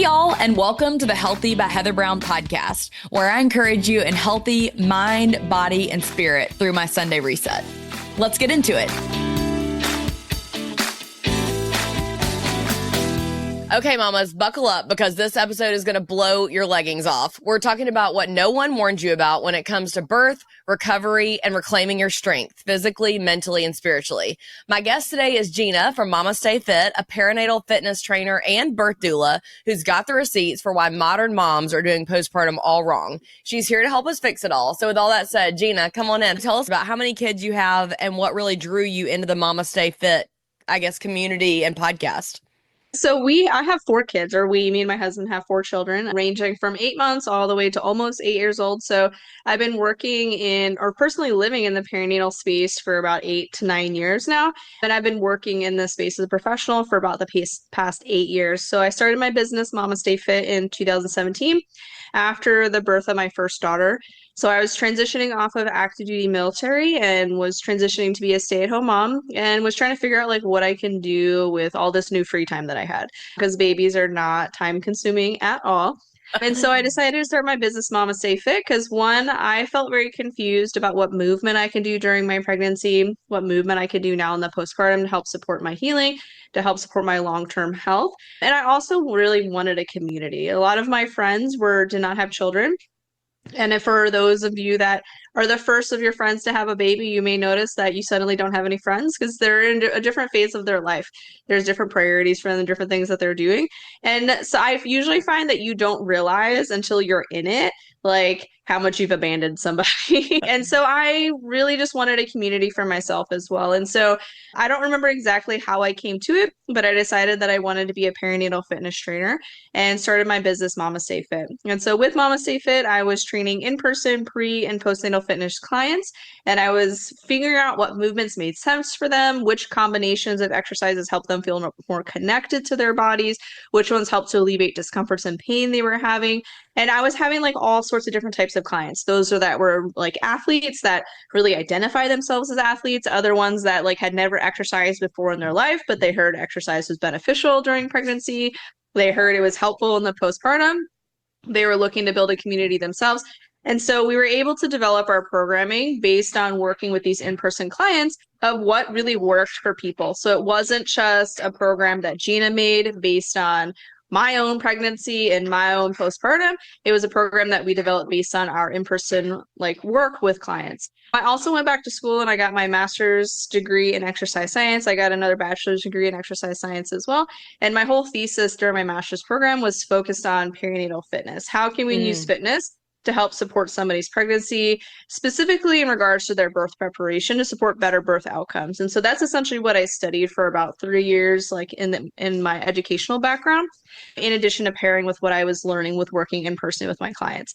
y'all, and welcome to the Healthy by Heather Brown podcast, where I encourage you in healthy mind, body, and spirit through my Sunday reset. Let's get into it. Okay, mamas, buckle up because this episode is going to blow your leggings off. We're talking about what no one warned you about when it comes to birth, recovery, and reclaiming your strength, physically, mentally, and spiritually. My guest today is Gina from Mamaste Fit, a perinatal fitness trainer and birth doula who's got the receipts for why modern moms are doing postpartum all wrong. She's here to help us fix it all. So with all that said, Gina, come on in. Tell us about how many kids you have and what really drew you into the Mamaste Fit, community and podcast. So I have 4 kids, me and my husband have 4 children, ranging from 8 months all the way to almost 8 years old. So I've been working personally living in the perinatal space for about 8 to 9 years now. And I've been working in this space as a professional for about the past 8 years. So I started my business, Mamaste Fit, in 2017 after the birth of my first daughter. So I was transitioning off of active duty military and was transitioning to be a stay-at-home mom and was trying to figure out what I can do with all this new free time that I had, because babies are not time consuming at all. And so I decided to start my business, Mamaste Fit, because one, I felt very confused about what movement I can do during my pregnancy, what movement I could do now in the postpartum to help support my healing, to help support my long-term health. And I also really wanted a community. A lot of my friends did not have children. And for those of you that are the first of your friends to have a baby, you may notice that you suddenly don't have any friends because they're in a different phase of their life. There's different priorities for them, different things that they're doing. And so I usually find that you don't realize until you're in it, how much you've abandoned somebody. And so I really just wanted a community for myself as well. And so I don't remember exactly how I came to it, but I decided that I wanted to be a perinatal fitness trainer and started my business, Mamaste Fit. And so with Mamaste Fit, I was training in-person pre and postnatal fitness clients, and I was figuring out what movements made sense for them, which combinations of exercises helped them feel more connected to their bodies, which ones helped to alleviate discomforts and pain they were having. And I was having all sorts of different types of clients. Those that were athletes that really identify themselves as athletes, other ones that had never exercised before in their life, but they heard exercise was beneficial during pregnancy. They heard it was helpful in the postpartum. They were looking to build a community themselves. And so we were able to develop our programming based on working with these in-person clients of what really worked for people. So it wasn't just a program that Gina made based on my own pregnancy and my own postpartum. It was a program that we developed based on our in-person work with clients. I also went back to school and I got my master's degree in exercise science. I got another bachelor's degree in exercise science as well. And my whole thesis during my master's program was focused on perinatal fitness. How can we use fitness to help support somebody's pregnancy, specifically in regards to their birth preparation, to support better birth outcomes? And so that's essentially what I studied for about 3 years, in my educational background, in addition to pairing with what I was learning with working in person with my clients.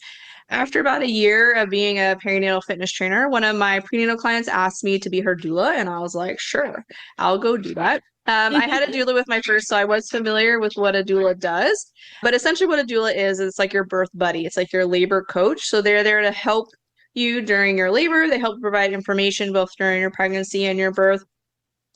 After about a year of being a perinatal fitness trainer, one of my prenatal clients asked me to be her doula, and I was like, sure, I'll go do that. I had a doula with my first, so I was familiar with what a doula does. But essentially what a doula is, it's like your birth buddy. It's like your labor coach. So they're there to help you during your labor. They help provide information both during your pregnancy and your birth.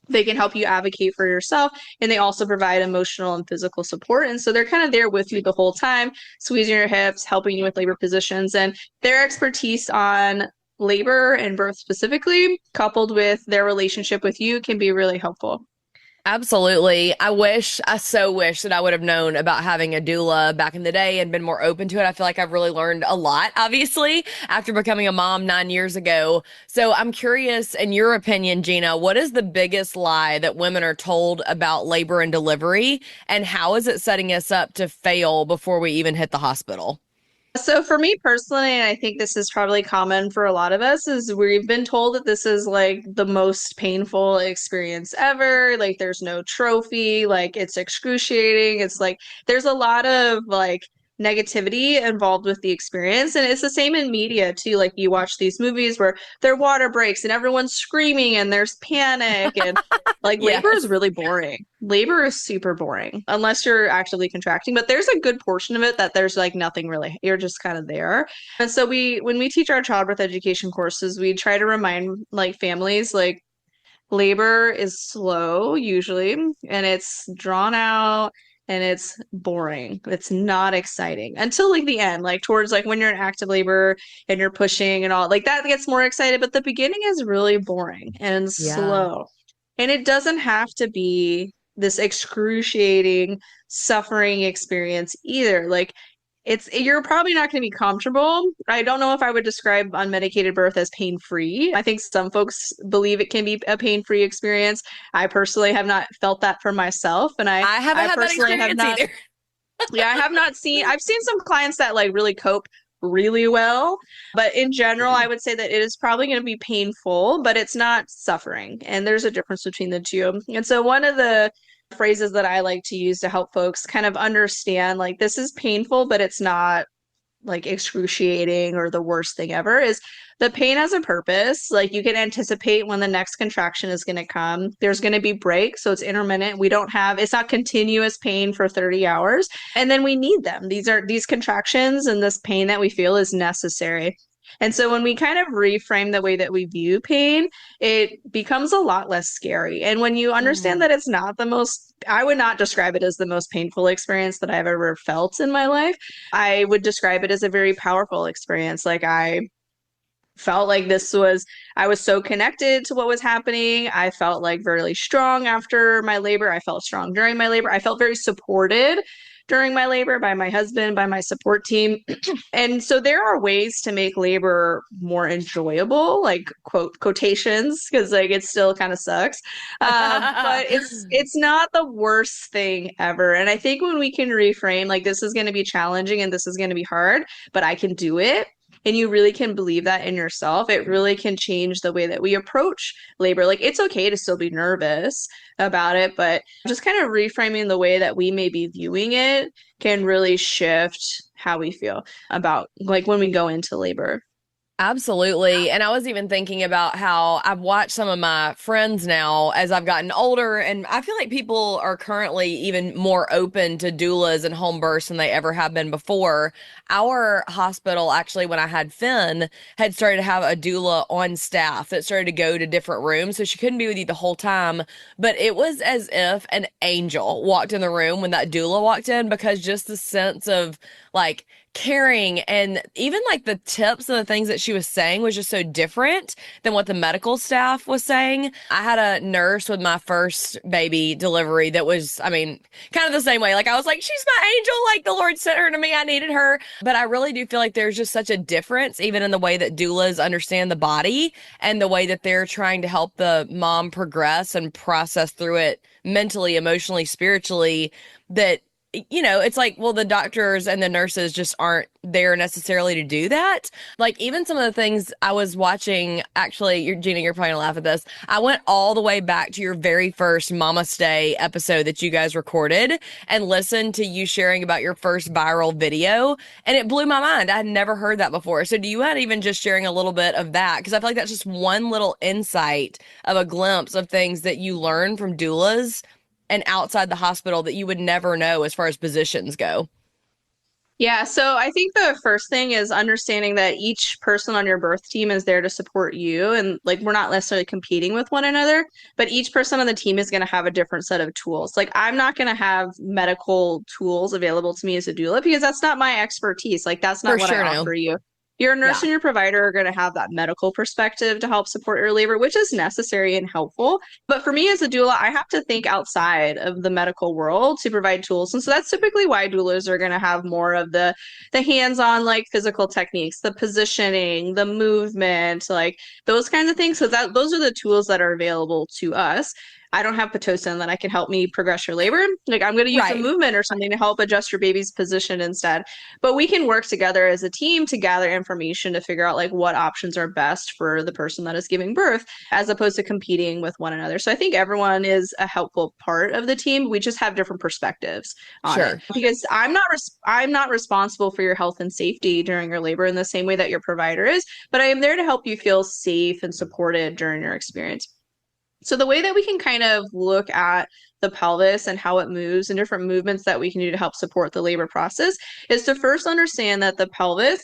They can help you advocate for yourself, and they also provide emotional and physical support. And so they're kind of there with you the whole time, squeezing your hips, helping you with labor positions. And their expertise on labor and birth specifically, coupled with their relationship with you, can be really helpful. Absolutely. I so wish that I would have known about having a doula back in the day and been more open to it. I feel like I've really learned a lot, obviously, after becoming a mom 9 years ago. So I'm curious, in your opinion, Gina, what is the biggest lie that women are told about labor and delivery, and how is it setting us up to fail before we even hit the hospital? So for me personally, and I think this is probably common for a lot of us, is we've been told that this is the most painful experience ever. There's no trophy, it's excruciating. It's there's a lot of negativity involved with the experience. And it's the same in media too. You watch these movies where their water breaks and everyone's screaming and there's panic and labor is really boring. Labor is super boring unless you're actively contracting, but there's a good portion of it that there's nothing really. You're just kind of there. And so when we teach our childbirth education courses, we try to remind families labor is slow usually, and it's drawn out. and it's boring. It's not exciting until like the end, like towards like when you're in active labor and you're pushing and all like that gets more excited. But the beginning is really boring and Yeah. slow. And it doesn't have to be this excruciating suffering experience either. Like you're probably not going to be comfortable. I don't know if I would describe unmedicated birth as pain-free. I think some folks believe it can be a pain-free experience. I personally have not felt that for myself, and I I haven't I had that personally have experience not. either. Yeah, I have not seen. I've seen some clients that like really cope really well, but in general, I would say that it is probably going to be painful, but it's not suffering, and there's a difference between the two. And so one of the phrases that I like to use to help folks kind of understand like this is painful, but it's not like excruciating or the worst thing ever is the pain has a purpose. Like you can anticipate when the next contraction is going to come. There's going to be breaks, so it's intermittent. We don't have it's not continuous pain for 30 hours. And then we need them. These contractions and this pain that we feel is necessary. And so when we kind of reframe the way that we view pain, it becomes a lot less scary. And when you understand Mm. that it's not the most, I would not describe it as the most painful experience that I've ever felt in my life. I would describe it as a very powerful experience. Like I felt like I was so connected to what was happening. I felt like really strong after my labor. I felt strong during my labor. I felt very supported during my labor by my husband, by my support team. And so there are ways to make labor more enjoyable, like quotations, because like it still kind of sucks. But it's not the worst thing ever. And I think when we can reframe, like this is going to be challenging and this is going to be hard, but I can do it. And you really can believe that in yourself. It really can change the way that we approach labor. Like it's okay to still be nervous about it, but just kind of reframing the way that we may be viewing it can really shift how we feel about like when we go into labor. Absolutely. And I was even thinking about how I've watched some of my friends now as I've gotten older, and I feel like people are currently even more open to doulas and home births than they ever have been before. Our hospital, actually, when I had Finn, had started to have a doula on staff that started to go to different rooms. So she couldn't be with you the whole time, but it was as if an angel walked in the room when that doula walked in, because just the sense of like, caring and even like the tips and the things that she was saying was just so different than what the medical staff was saying. I had a nurse with my first baby delivery that was, I mean, kind of the same way. Like I was like, she's my angel. Like the Lord sent her to me. I needed her. But I really do feel like there's just such a difference, even in the way that doulas understand the body and the way that they're trying to help the mom progress and process through it mentally, emotionally, spiritually, that it's like, well, the doctors and the nurses just aren't there necessarily to do that. Like, even some of the things I was watching, actually, Gina, you're probably gonna laugh at this. I went all the way back to your very first Mamaste episode that you guys recorded and listened to you sharing about your first viral video, and it blew my mind. I had never heard that before. So, do you mind even just sharing a little bit of that? Because I feel like that's just one little insight of a glimpse of things that you learn from doulas and outside the hospital that you would never know as far as positions go. Yeah, so I think the first thing is understanding that each person on your birth team is there to support you. And like, we're not necessarily competing with one another, but each person on the team is going to have a different set of tools. Like, I'm not going to have medical tools available to me as a doula because that's not my expertise. Like, that's For not what I sure, no. offer you. Your nurse Yeah, and your provider are going to have that medical perspective to help support your labor, which is necessary and helpful. But for me as a doula, I have to think outside of the medical world to provide tools. And so that's typically why doulas are going to have more of the hands-on like physical techniques, the positioning, the movement, like those kinds of things. So that those are the tools that are available to us. I don't have Pitocin that I can help me progress your labor. Like I'm going to use a right. movement or something to help adjust your baby's position instead. But we can work together as a team to gather information to figure out like what options are best for the person that is giving birth as opposed to competing with one another. So I think everyone is a helpful part of the team. We just have different perspectives on it Sure. because I'm not responsible for your health and safety during your labor in the same way that your provider is, but I am there to help you feel safe and supported during your experience. So the way that we can kind of look at the pelvis and how it moves and different movements that we can do to help support the labor process is to first understand that the pelvis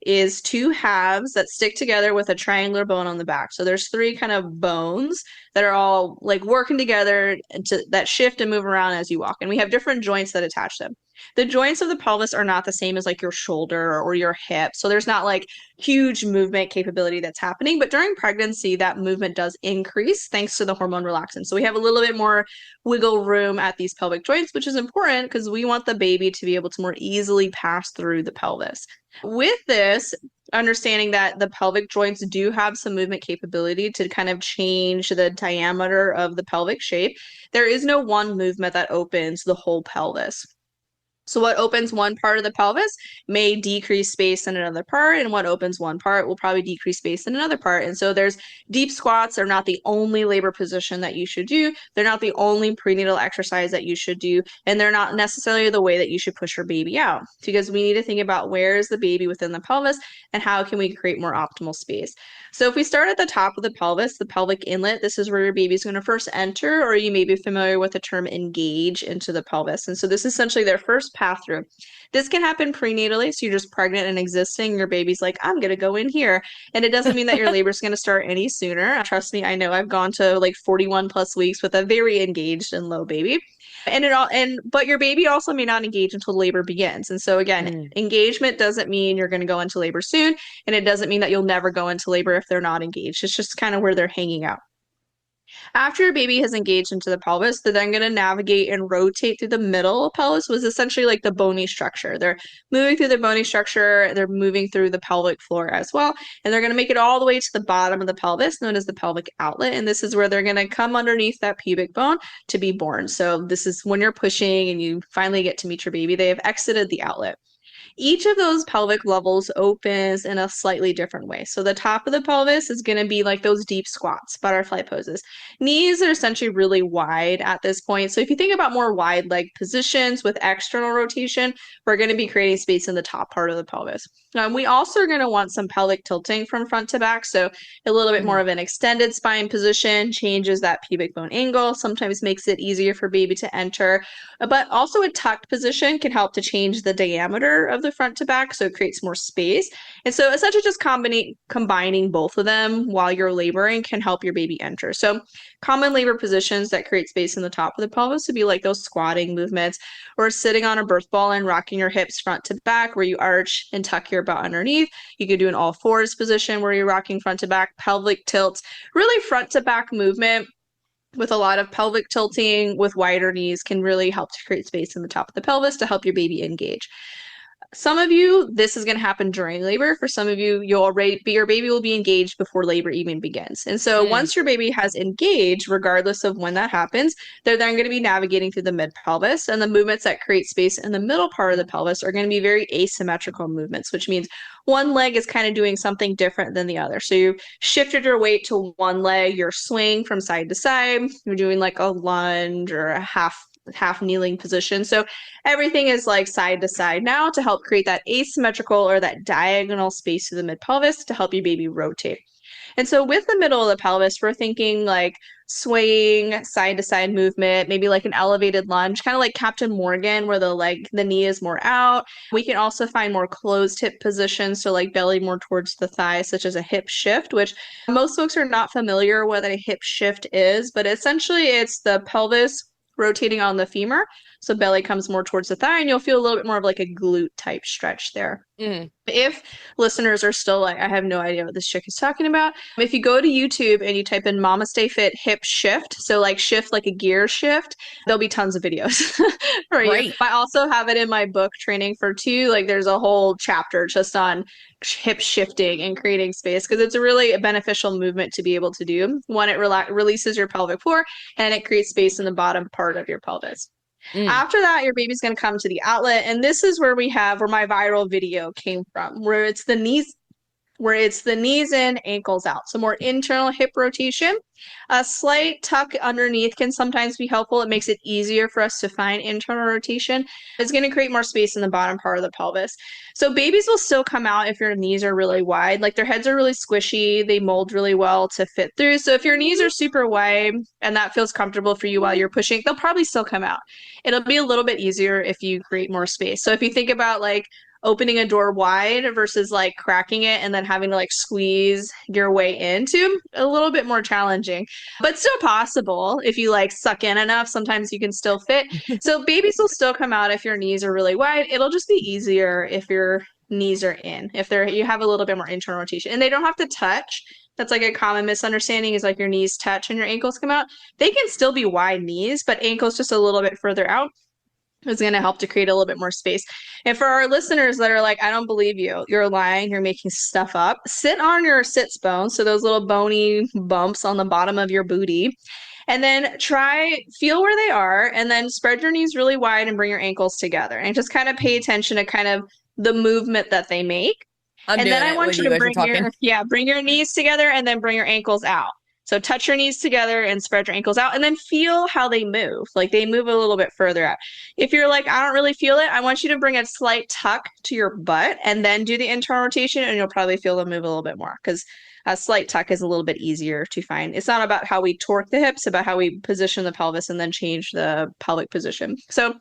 is two halves that stick together with a triangular bone on the back. So there's three kind of bones that are all like working together that shift and move around as you walk. And we have different joints that attach them. The joints of the pelvis are not the same as like your shoulder or your hip. So there's not like huge movement capability that's happening. But during pregnancy, that movement does increase thanks to the hormone relaxin. So we have a little bit more wiggle room at these pelvic joints, which is important because we want the baby to be able to more easily pass through the pelvis. With this, understanding that the pelvic joints do have some movement capability to kind of change the diameter of the pelvic shape, there is no one movement that opens the whole pelvis. So what opens one part of the pelvis may decrease space in another part, and what opens one part will probably decrease space in another part. And so there's deep squats are not the only labor position that you should do. They're not the only prenatal exercise that you should do, and they're not necessarily the way that you should push your baby out, because we need to think about where is the baby within the pelvis and how can we create more optimal space. So if we start at the top of the pelvis, the pelvic inlet, this is where your baby's going to first enter, or you may be familiar with the term engage into the pelvis. And so this is essentially their first path through. This can happen prenatally, so you're just pregnant and existing, your baby's like, I'm going to go in here. And it doesn't mean that your labor is going to start any sooner. Trust me, I know I've gone to like 41 plus weeks with a very engaged and low baby. But your baby also may not engage until labor begins. And so again, engagement doesn't mean you're going to go into labor soon, and it doesn't mean that you'll never go into labor if they're not engaged. It's just kind of where they're hanging out. After your baby has engaged into the pelvis, they're then going to navigate and rotate through the middle pelvis, was essentially like the bony structure. They're moving through the bony structure, they're moving through the pelvic floor as well, and they're going to make it all the way to the bottom of the pelvis, known as the pelvic outlet. And this is where they're going to come underneath that pubic bone to be born. So this is when you're pushing and you finally get to meet your baby, they have exited the outlet. Each of those pelvic levels opens in a slightly different way. So the top of the pelvis is going to be like those deep squats, butterfly poses. Knees are essentially really wide at this point. So if you think about more wide leg positions with external rotation, we're going to be creating space in the top part of the pelvis. We also are going to want some pelvic tilting from front to back. So a little bit more of an extended spine position changes that pubic bone angle, sometimes makes it easier for baby to enter. But also a tucked position can help to change the diameter of the front to back, so it creates more space. And so essentially just combining both of them while you're laboring can help your baby enter. So common labor positions that create space in the top of the pelvis would be like those squatting movements, or sitting on a birth ball and rocking your hips front to back, where you arch and tuck your butt underneath. You could do an all fours position where you're rocking front to back, pelvic tilts, really front to back movement with a lot of pelvic tilting with wider knees can really help to create space in the top of the pelvis to help your baby engage. Some of you, this is going to happen during labor. For some of you, your baby will be engaged before labor even begins. And so once your baby has engaged, regardless of when that happens, they're then going to be navigating through the mid pelvis, and the movements that create space in the middle part of the pelvis are going to be very asymmetrical movements, which means one leg is kind of doing something different than the other. So you shifted your weight to one leg, you're swaying from side to side, you're doing like a lunge or a half kneeling position. So everything is like side to side now to help create that asymmetrical or that diagonal space to the mid pelvis to help your baby rotate. And so with the middle of the pelvis, we're thinking like swaying side to side movement, maybe like an elevated lunge, kind of like Captain Morgan, where the knee is more out. We can also find more closed hip positions, so like belly more towards the thigh, such as a hip shift, which most folks are not familiar with what a hip shift is, but essentially it's the pelvis rotating on the femur. So belly comes more towards the thigh, and you'll feel a little bit more of like a glute type stretch there. If listeners are still like, I have no idea what this chick is talking about, if you go to YouTube and you type in Mamaste Fit hip shift, so like shift like a gear shift, there'll be tons of videos for you. I also have it in my book, Training for Two. Like there's a whole chapter just on hip shifting and creating space, because it's a really beneficial movement to be able to do. One, it releases your pelvic floor, and it creates space in the bottom part of your pelvis. After that, your baby's going to come to the outlet, and this is where my viral video came from, where it's the knees in, ankles out. So more internal hip rotation. A slight tuck underneath can sometimes be helpful. It makes it easier for us to find internal rotation. It's going to create more space in the bottom part of the pelvis. So babies will still come out if your knees are really wide. Like their heads are really squishy. They mold really well to fit through. So if your knees are super wide and that feels comfortable for you while you're pushing, they'll probably still come out. It'll be a little bit easier if you create more space. So if you think about like opening a door wide versus like cracking it and then having to like squeeze your way into, a little bit more challenging, but still possible if you like suck in enough. Sometimes you can still fit. So babies will still come out if your knees are really wide. It'll just be easier if your knees are in, if they're you have a little bit more internal rotation, and they don't have to touch. That's like a common misunderstanding, is like your knees touch and your ankles come out. They can still be wide knees, but ankles just a little bit further out is going to help to create a little bit more space. And for our listeners that are like, I don't believe you, you're lying, you're making stuff up, sit on your sits bones, so those little bony bumps on the bottom of your booty, and then feel where they are, and then spread your knees really wide and bring your ankles together, and just kind of pay attention to kind of the movement that they make. I'm And doing then I it with want you you to as you're talking. bring your knees together and then bring your ankles out. So touch your knees together and spread your ankles out, and then feel how they move. Like they move a little bit further out. If you're like, I don't really feel it, I want you to bring a slight tuck to your butt and then do the internal rotation, and you'll probably feel them move a little bit more, because a slight tuck is a little bit easier to find. It's not about how we torque the hips, about how we position the pelvis and then change the pelvic position. So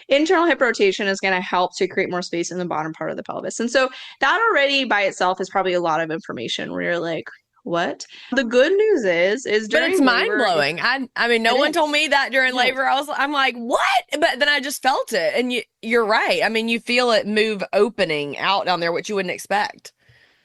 internal hip rotation is going to help to create more space in the bottom part of the pelvis. And so that already by itself is probably a lot of information where you're like, what? The good news is But it's during mind labor, blowing. I mean, no it one told is. me that during Yes. labor. I'm like, what? But then I just felt it, and you're right. I mean, you feel it move opening out down there, which you wouldn't expect.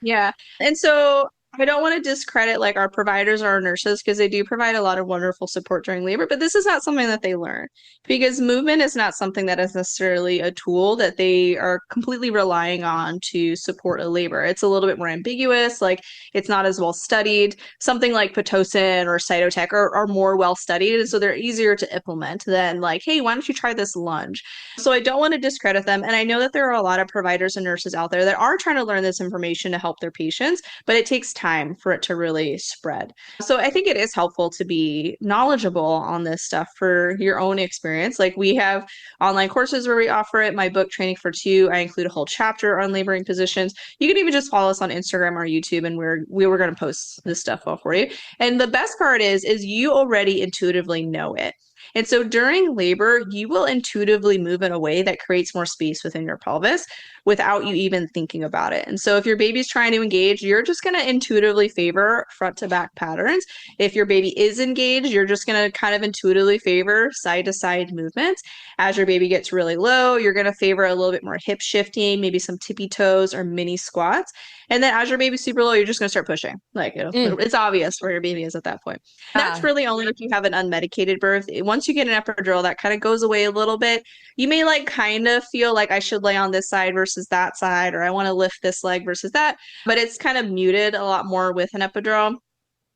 Yeah. And so I don't want to discredit like our providers or our nurses, because they do provide a lot of wonderful support during labor, but this is not something that they learn, because movement is not something that is necessarily a tool that they are completely relying on to support a labor. It's a little bit more ambiguous, like it's not as well studied. Something like Pitocin or Cytotec are more well studied, and so they're easier to implement than like, hey, why don't you try this lunge? So I don't want to discredit them. And I know that there are a lot of providers and nurses out there that are trying to learn this information to help their patients, but it takes time for it to really spread. So I think it is helpful to be knowledgeable on this stuff for your own experience. Like we have online courses where we offer it. My book, Training for Two, I include a whole chapter on laboring positions. You can even just follow us on Instagram or YouTube, and we were going to post this stuff all for you. And the best part is you already intuitively know it. And so during labor, you will intuitively move in a way that creates more space within your pelvis without you even thinking about it. And so if your baby's trying to engage, you're just going to intuitively favor front to back patterns. If your baby is engaged, you're just going to kind of intuitively favor side to side movements. As your baby gets really low, you're going to favor a little bit more hip shifting, maybe some tippy toes or mini squats. And then as your baby's super low, you're just going to start pushing. Like, it's obvious where your baby is at that point. That's really only if you have an unmedicated birth. Once you get an epidural, that kind of goes away a little bit. You may like kind of feel like I should lay on this side versus that side, or I want to lift this leg versus that, but it's kind of muted a lot more with an epidural.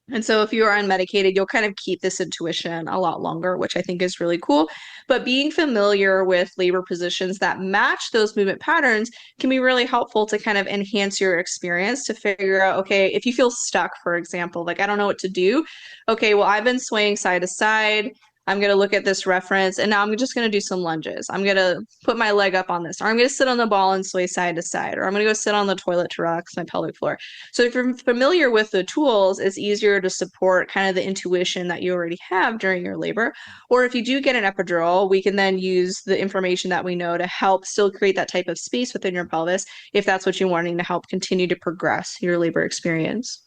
And so if you are unmedicated, you'll kind of keep this intuition a lot longer, which I think is really cool. But being familiar with labor positions that match those movement patterns can be really helpful to kind of enhance your experience, to figure out, okay, if you feel stuck, for example, like I don't know what to do. Okay, well, I've been swaying side to side. I'm going to look at this reference, and now I'm just going to do some lunges. I'm going to put my leg up on this, or I'm going to sit on the ball and sway side to side, or I'm going to go sit on the toilet to relax my pelvic floor. So if you're familiar with the tools, it's easier to support kind of the intuition that you already have during your labor. Or if you do get an epidural, we can then use the information that we know to help still create that type of space within your pelvis, if that's what you're wanting to help continue to progress your labor experience.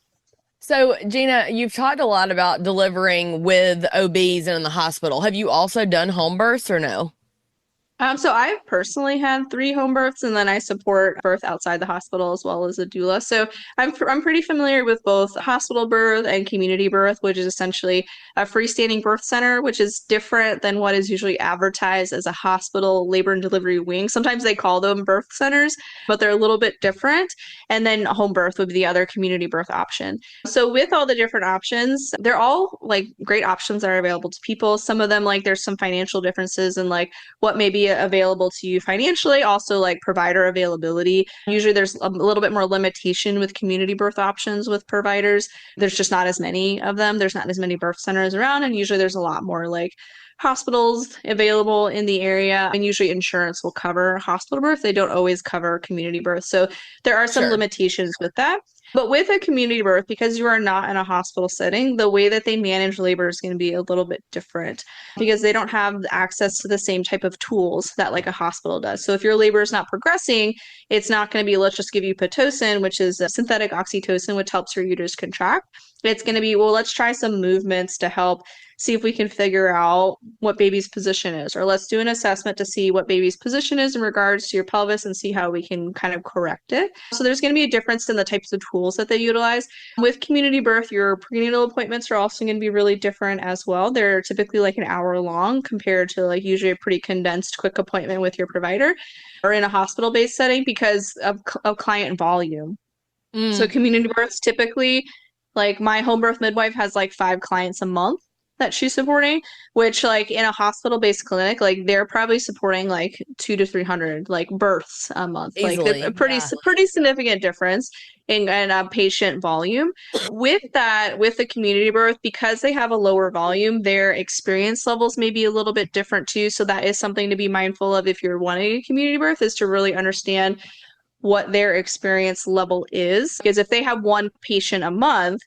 So, Gina, you've talked a lot about delivering with OBs and in the hospital. Have you also done home births or no? So I've personally had 3 home births, and then I support birth outside the hospital as well as a doula. So I'm pretty familiar with both hospital birth and community birth, which is essentially a freestanding birth center, which is different than what is usually advertised as a hospital labor and delivery wing. Sometimes they call them birth centers, but they're a little bit different. And then home birth would be the other community birth option. So with all the different options, they're all like great options that are available to people. Some of them, like there's some financial differences in like what may be available to you financially, also like provider availability. Usually there's a little bit more limitation with community birth options with providers. There's just not as many of them. There's not as many birth centers around, and usually there's a lot more like hospitals available in the area, and usually insurance will cover hospital birth. They don't always cover community birth. So there are some Sure. limitations with that. But with a community birth, because you are not in a hospital setting, the way that they manage labor is going to be a little bit different because they don't have access to the same type of tools that like a hospital does. So if your labor is not progressing, it's not going to be, let's just give you Pitocin, which is a synthetic oxytocin, which helps your uterus contract. It's going to be, well, let's try some movements to help see if we can figure out what baby's position is, or let's do an assessment to see what baby's position is in regards to your pelvis and see how we can kind of correct it. So there's going to be a difference in the types of tools that they utilize. With community birth, your prenatal appointments are also going to be really different as well. They're typically like an hour long compared to like usually a pretty condensed quick appointment with your provider or in a hospital-based setting because of client volume. So community births typically, like my home birth midwife has like 5 clients a month that she's supporting, which like in a hospital-based clinic, like they're probably supporting like 200 to 300 like births a month, like Easily. a pretty significant difference in patient volume. With that, with the community birth, because they have a lower volume, their experience levels may be a little bit different too. So that is something to be mindful of if you're wanting a community birth, is to really understand what their experience level is. Because if they have one patient a month,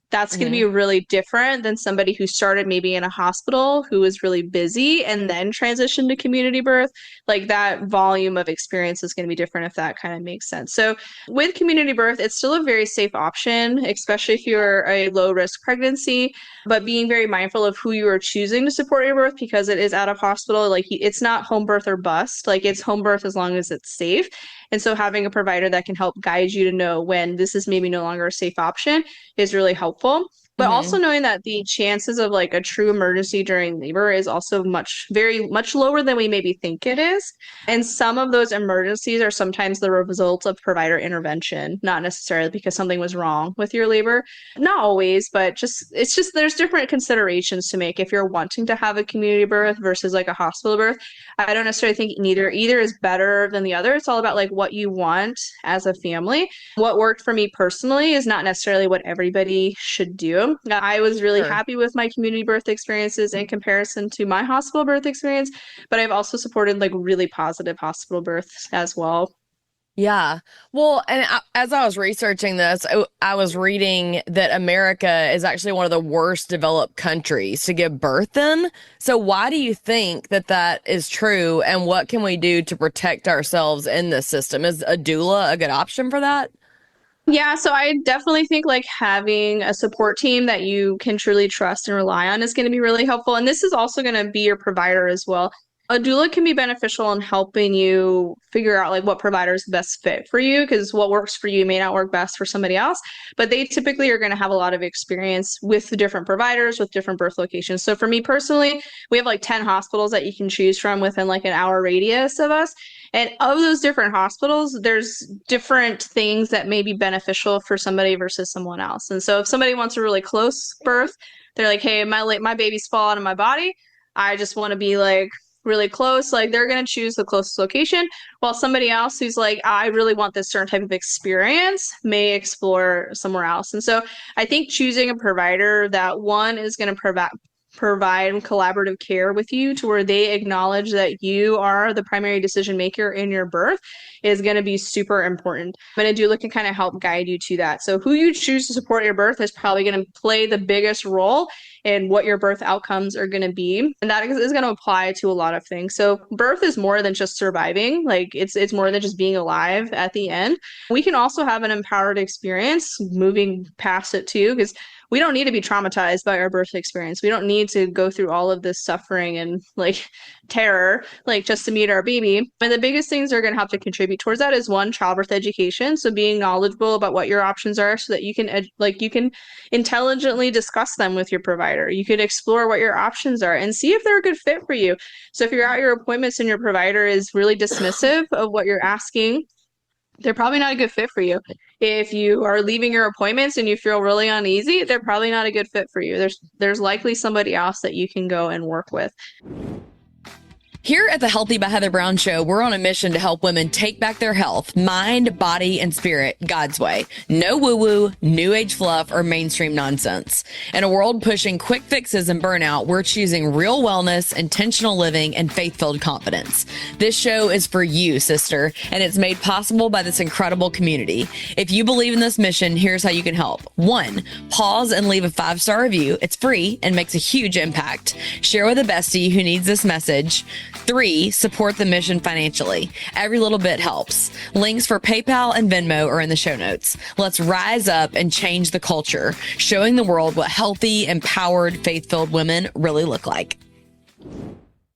that's going to be really different than somebody who started maybe in a hospital who was really busy and then transitioned to community birth. Like that volume of experience is going to be different, if that kind of makes sense. So with community birth, it's still a very safe option, especially if you're a low risk pregnancy, but being very mindful of who you are choosing to support your birth because it is out of hospital. Like it's not home birth or bust, like it's home birth as long as it's safe. And so having a provider that can help guide you to know when this is maybe no longer a safe option is really helpful. But also knowing that the chances of like a true emergency during labor is also very much lower than we maybe think it is. And some of those emergencies are sometimes the result of provider intervention, not necessarily because something was wrong with your labor. Not always, but it's just there's different considerations to make if you're wanting to have a community birth versus like a hospital birth. I don't necessarily think either is better than the other. It's all about like what you want as a family. What worked for me personally is not necessarily what everybody should do. I was really happy with my community birth experiences in comparison to my hospital birth experience, but I've also supported like really positive hospital births as well. Yeah. Well, and as I was researching this, I was reading that America is actually one of the worst developed countries to give birth in. So why do you think that that is true? And what can we do to protect ourselves in this system? Is a doula a good option for that? Yeah, so I definitely think like having a support team that you can truly trust and rely on is going to be really helpful. And this is also going to be your provider as well. A doula can be beneficial in helping you figure out like what provider is the best fit for you, because what works for you may not work best for somebody else, but they typically are going to have a lot of experience with the different providers with different birth locations. So for me personally, we have like 10 hospitals that you can choose from within like an hour radius of us. And of those different hospitals, there's different things that may be beneficial for somebody versus someone else. And so if somebody wants a really close birth, they're like, hey, my baby's fall out of my body. I just want to be like really close, like they're going to choose the closest location, while somebody else who's like, I really want this certain type of experience may explore somewhere else. And so I think choosing a provider that one is going to provide collaborative care with you to where they acknowledge that you are the primary decision maker in your birth is going to be super important. And a doula can kind of help guide you to that. So who you choose to support your birth is probably going to play the biggest role in what your birth outcomes are going to be. And that is going to apply to a lot of things. So birth is more than just surviving. Like it's more than just being alive at the end. We can also have an empowered experience moving past it too, because we don't need to be traumatized by our birth experience. We don't need to go through all of this suffering and like terror, like just to meet our baby. And the biggest things that are going to have to contribute towards that is one, childbirth education. So being knowledgeable about what your options are so that you can intelligently discuss them with your provider. You could explore what your options are and see if they're a good fit for you. So if you're at your appointments and your provider is really dismissive of what you're asking, they're probably not a good fit for you. If you are leaving your appointments and you feel really uneasy, they're probably not a good fit for you. There's likely somebody else that you can go and work with. Here at the Healthy by Heather Brown Show, we're on a mission to help women take back their health, mind, body, and spirit God's way. No woo-woo, new age fluff, or mainstream nonsense. In a world pushing quick fixes and burnout, we're choosing real wellness, intentional living, and faith-filled confidence. This show is for you, sister, and it's made possible by this incredible community. If you believe in this mission, here's how you can help. 1, pause and leave a 5-star review. It's free and makes a huge impact. Share with a bestie who needs this message. 3, support the mission financially. Every little bit helps. Links for PayPal and Venmo are in the show notes. Let's rise up and change the culture, showing the world what healthy, empowered, faith-filled women really look like.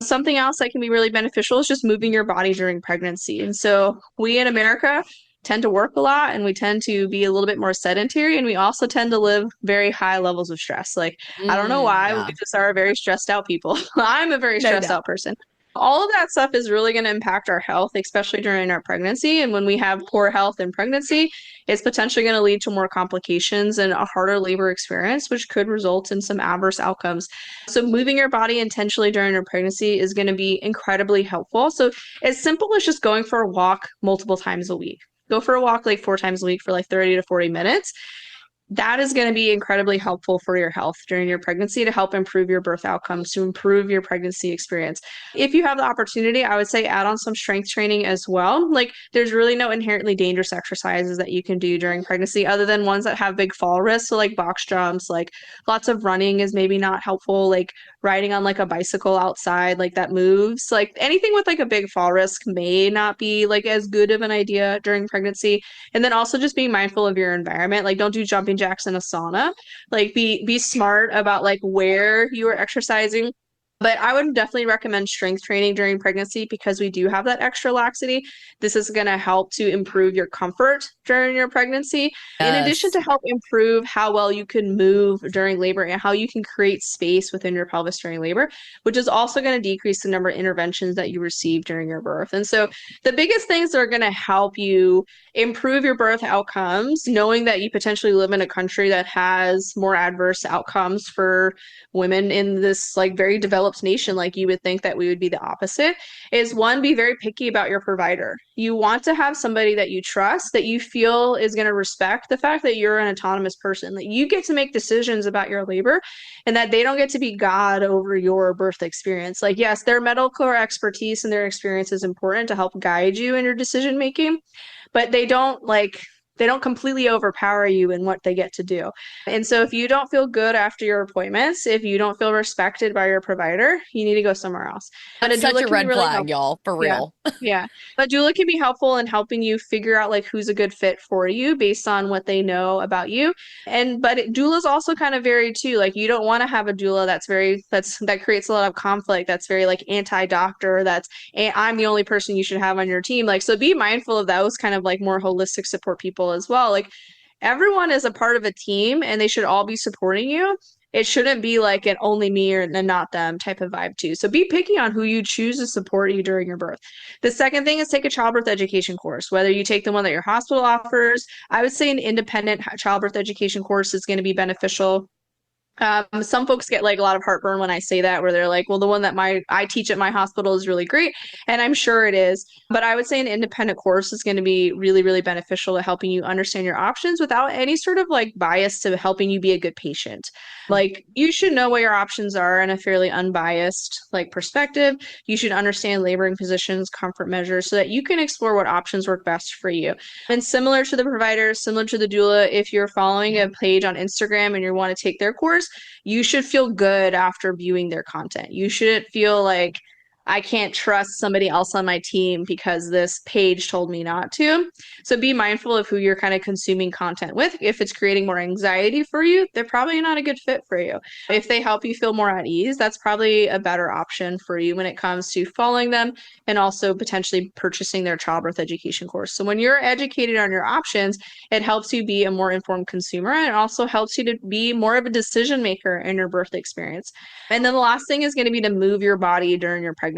Something else that can be really beneficial is just moving your body during pregnancy. And so we in America tend to work a lot, and we tend to be a little bit more sedentary, and we also tend to live very high levels of stress. Like, I don't know why, we just are very stressed out people. I'm a very stressed out person. All of that stuff is really going to impact our health, especially during our pregnancy. And when we have poor health in pregnancy, it's potentially going to lead to more complications and a harder labor experience, which could result in some adverse outcomes. So moving your body intentionally during your pregnancy is going to be incredibly helpful. So as simple as just going for a walk multiple times a week. Go for a walk like 4 times a week for like 30 to 40 minutes. That is going to be incredibly helpful for your health during your pregnancy to help improve your birth outcomes, to improve your pregnancy experience. If you have the opportunity, I would say add on some strength training as well. Like, there's really no inherently dangerous exercises that you can do during pregnancy other than ones that have big fall risks. So like box jumps, like lots of running is maybe not helpful, like riding on like a bicycle outside, like that moves. Like anything with like a big fall risk may not be like as good of an idea during pregnancy. And then also just being mindful of your environment. Like, don't do jumping jacks in a sauna. Like, be smart about like where you are exercising. But I would definitely recommend strength training during pregnancy because we do have that extra laxity. This is going to help to improve your comfort during your pregnancy, in addition to help improve how well you can move during labor and how you can create space within your pelvis during labor, which is also going to decrease the number of interventions that you receive during your birth. And so the biggest things that are going to help you improve your birth outcomes, knowing that you potentially live in a country that has more adverse outcomes for women in this like very developed nation, like you would think that we would be the opposite, is 1, be very picky about your provider. You want to have somebody that you trust, that you feel is going to respect the fact that you're an autonomous person, that you get to make decisions about your labor and that they don't get to be God over your birth experience. Like, yes, their medical expertise and their experience is important to help guide you in your decision making, but they don't completely overpower you in what they get to do. And so if you don't feel good after your appointments, if you don't feel respected by your provider, you need to go somewhere else. That's such a red flag, y'all, for real. Yeah. But doula can be helpful in helping you figure out like who's a good fit for you based on what they know about you. But doulas also kind of vary too. Like, you don't want to have a doula that creates a lot of conflict, that's very like anti-doctor, I'm the only person you should have on your team. Like, so be mindful of those kind of like more holistic support people as well. Like, everyone is a part of a team and they should all be supporting you. It shouldn't be like an only me or not them type of vibe too. So be picky on who you choose to support you during your birth. The second thing is take a childbirth education course, whether you take the one that your hospital offers. I would say an independent childbirth education course is going to be beneficial. Some folks get like a lot of heartburn when I say that, where they're like, well, the one that I teach at my hospital is really great. And I'm sure it is. But I would say an independent course is going to be really, really beneficial to helping you understand your options without any sort of like bias to helping you be a good patient. Like, you should know what your options are in a fairly unbiased like perspective. You should understand laboring positions, comfort measures, so that you can explore what options work best for you. And similar to the provider, similar to the doula, if you're following a page on Instagram and you want to take their course, you should feel good after viewing their content. You shouldn't feel like, I can't trust somebody else on my team because this page told me not to. So be mindful of who you're kind of consuming content with. If it's creating more anxiety for you, they're probably not a good fit for you. If they help you feel more at ease, that's probably a better option for you when it comes to following them and also potentially purchasing their childbirth education course. So when you're educated on your options, it helps you be a more informed consumer, and it also helps you to be more of a decision maker in your birth experience. And then the last thing is going to be to move your body during your pregnancy.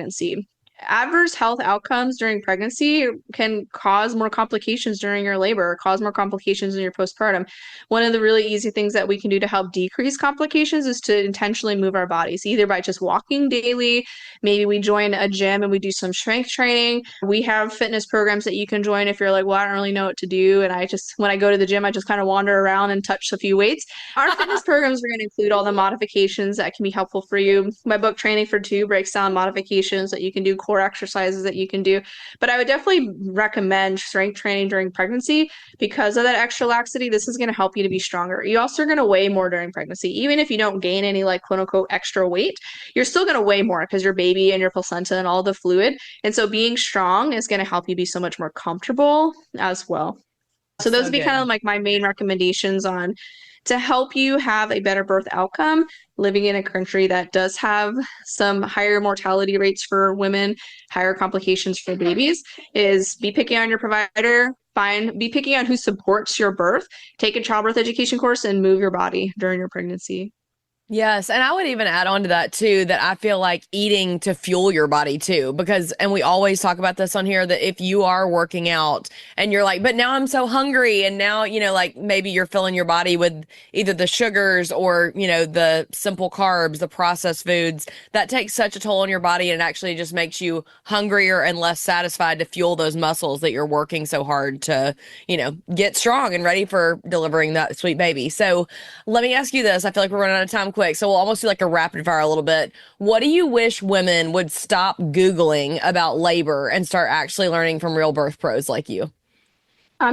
adverse health outcomes during pregnancy can cause more complications during your labor, cause more complications in your postpartum. One of the really easy things that we can do to help decrease complications is to intentionally move our bodies, either by just walking daily. Maybe we join a gym and we do some strength training. We have fitness programs that you can join if you're like, well, I don't really know what to do. And when I go to the gym, I just kind of wander around and touch a few weights. Our fitness programs are going to include all the modifications that can be helpful for you. My book, Training for Two, breaks down modifications that you can do, core exercises that you can do. But I would definitely recommend strength training during pregnancy because of that extra laxity. This is going to help you to be stronger. You also are going to weigh more during pregnancy. Even if you don't gain any like quote unquote extra weight, you're still going to weigh more because your baby and your placenta and all the fluid. And so being strong is going to help you be so much more comfortable as well. So those would be kind of like my main recommendations on to help you have a better birth outcome living in a country that does have some higher mortality rates for women, higher complications for babies, is be picky on your provider, be picky on who supports your birth, take a childbirth education course, and move your body during your pregnancy. Yes. And I would even add on to that too, that I feel like eating to fuel your body too, because, and we always talk about this on here, that if you are working out and you're like, but now I'm so hungry. And now, like maybe you're filling your body with either the sugars or, the simple carbs, the processed foods, that takes such a toll on your body. And it actually just makes you hungrier and less satisfied to fuel those muscles that you're working so hard to, get strong and ready for delivering that sweet baby. So let me ask you this. I feel like we're running out of time quick. So we'll almost do like a rapid fire a little bit. What do you wish women would stop Googling about labor and start actually learning from real birth pros like you?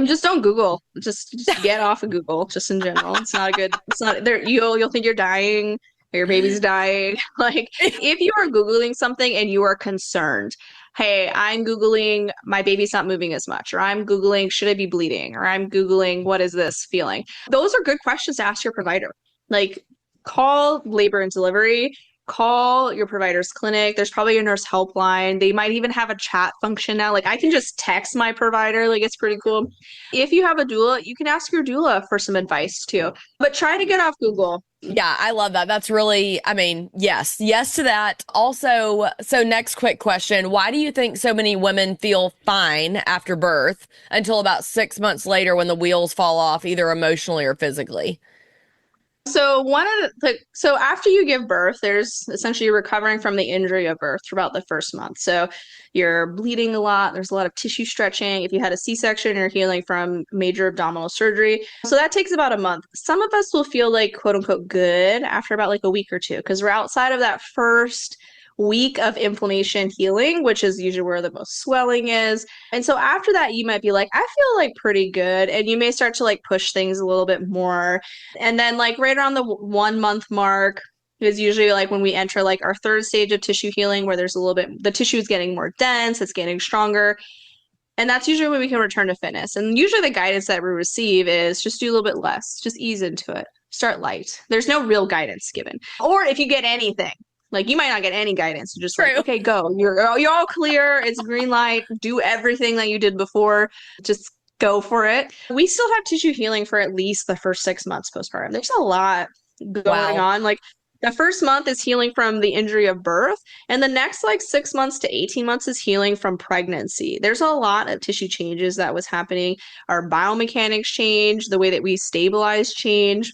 Just don't Google. Just get off of Google, just in general. It's not a good, it's not there. You'll think you're dying or your baby's dying. Like if you are Googling something and you are concerned, hey, I'm Googling my baby's not moving as much, or I'm Googling should I be bleeding, or I'm Googling what is this feeling? Those are good questions to ask your provider. Like call labor and delivery, call your provider's clinic. There's probably a nurse helpline. They might even have a chat function now. Like I can just text my provider. Like it's pretty cool. If you have a doula, you can ask your doula for some advice too. But try to get off Google. Yeah, I love that. That's really, yes to that. Also, so next quick question. Why do you think so many women feel fine after birth until about 6 months later when the wheels fall off, either emotionally or physically? So so after you give birth, there's essentially recovering from the injury of birth for about the first month. So you're bleeding a lot. There's a lot of tissue stretching. If you had a C-section, you're healing from major abdominal surgery. So that takes about a month. Some of us will feel like quote unquote good after about like a week or two because we're outside of that first week of inflammation healing, which is usually where the most swelling is. And so after that, you might be like, I feel like pretty good. And you may start to like push things a little bit more. And then like right around the 1 month mark is usually like when we enter like our third stage of tissue healing, where there's a little bit, the tissue is getting more dense, it's getting stronger. And that's usually when we can return to fitness. And usually the guidance that we receive is just do a little bit less, just ease into it, start light. There's no real guidance given. Or if you get anything, like you might not get any guidance. You're just like, okay, go. You're all clear. It's green light. Do everything that you did before. Just go for it. We still have tissue healing for at least the first 6 months postpartum. There's a lot going on. Like the first month is healing from the injury of birth, and the next like 6 months to 18 months is healing from pregnancy. There's a lot of tissue changes that was happening. Our biomechanics change, the way that we stabilize change,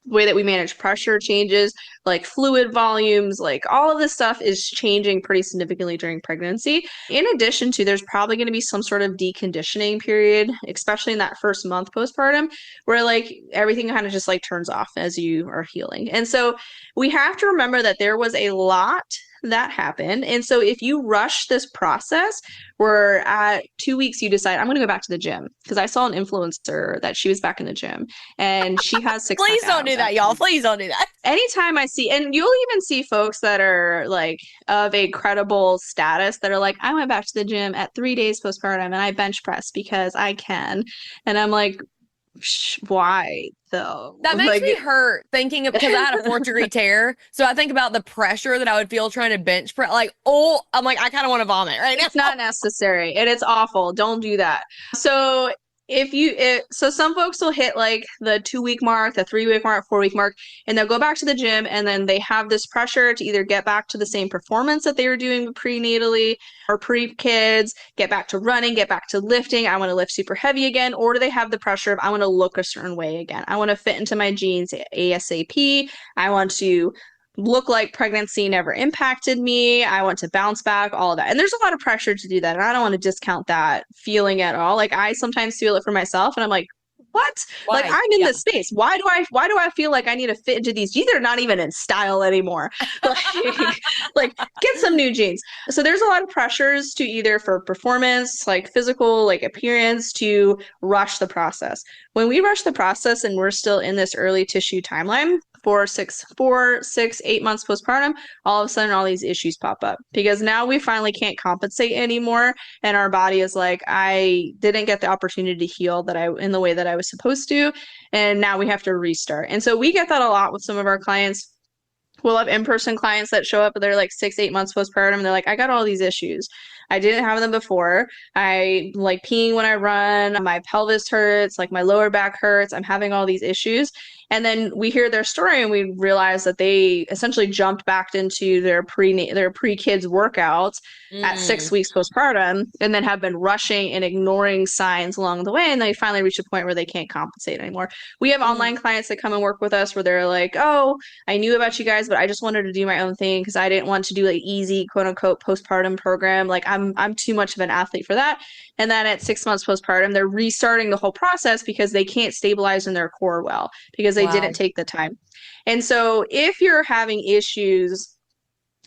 the way that we manage pressure changes, like fluid volumes, like all of this stuff is changing pretty significantly during pregnancy. In addition to, there's probably going to be some sort of deconditioning period, especially in that first month postpartum, where like everything kind of just like turns off as you are healing. And so we have to remember that there was a lot that happened. And so if you rush this process, where at 2 weeks you decide, I'm going to go back to the gym, because I saw an influencer that she was back in the gym and she has six. Please don't do that, y'all. Please don't do that. Anytime I see, and you'll even see folks that are like of a credible status that are like, I went back to the gym at 3 days postpartum and I bench press because I can. And I'm like, why though? That makes me hurt thinking of, because I had a 4th-degree tear. So I think about the pressure that I would feel trying to bench press. Like, I'm like, I kind of want to vomit right now. It's not necessary and it's awful. Don't do that. So So some folks will hit like the 2 week mark, the 3 week mark, 4 week mark, and they'll go back to the gym, and then they have this pressure to either get back to the same performance that they were doing prenatally or pre-kids, get back to running, get back to lifting. I want to lift super heavy again. Or do they have the pressure of I want to look a certain way again? I want to fit into my jeans ASAP. I want to look like pregnancy never impacted me. I want to bounce back, all of that. And there's a lot of pressure to do that. And I don't want to discount that feeling at all. Like I sometimes feel it for myself and I'm like, what? Like Why? I'm in Yeah. this space. Why do I feel like I need to fit into these jeans? They're not even in style anymore. Like get some new jeans. So there's a lot of pressures to either for performance, like physical, like appearance, to rush the process. When we rush the process and we're still in this early tissue timeline, 8 months postpartum, all of a sudden all these issues pop up because now we finally can't compensate anymore. And our body is like, I didn't get the opportunity to heal in the way that I was supposed to. And now we have to restart. And so we get that a lot with some of our clients. We'll have in-person clients that show up, they're like 6, 8 months postpartum. And they're like, I got all these issues. I didn't have them before. I like peeing when I run. My pelvis hurts, like my lower back hurts. I'm having all these issues. And then we hear their story and we realize that they essentially jumped back into their pre-kids workouts at 6 weeks postpartum and then have been rushing and ignoring signs along the way. And they finally reach a point where they can't compensate anymore. We have online clients that come and work with us where they're like, oh, I knew about you guys, but I just wanted to do my own thing because I didn't want to do like easy quote unquote postpartum program. Like I'm too much of an athlete for that. And then at 6 months postpartum, they're restarting the whole process because they can't stabilize in their core well because they didn't Wow. take the time. And so if you're having issues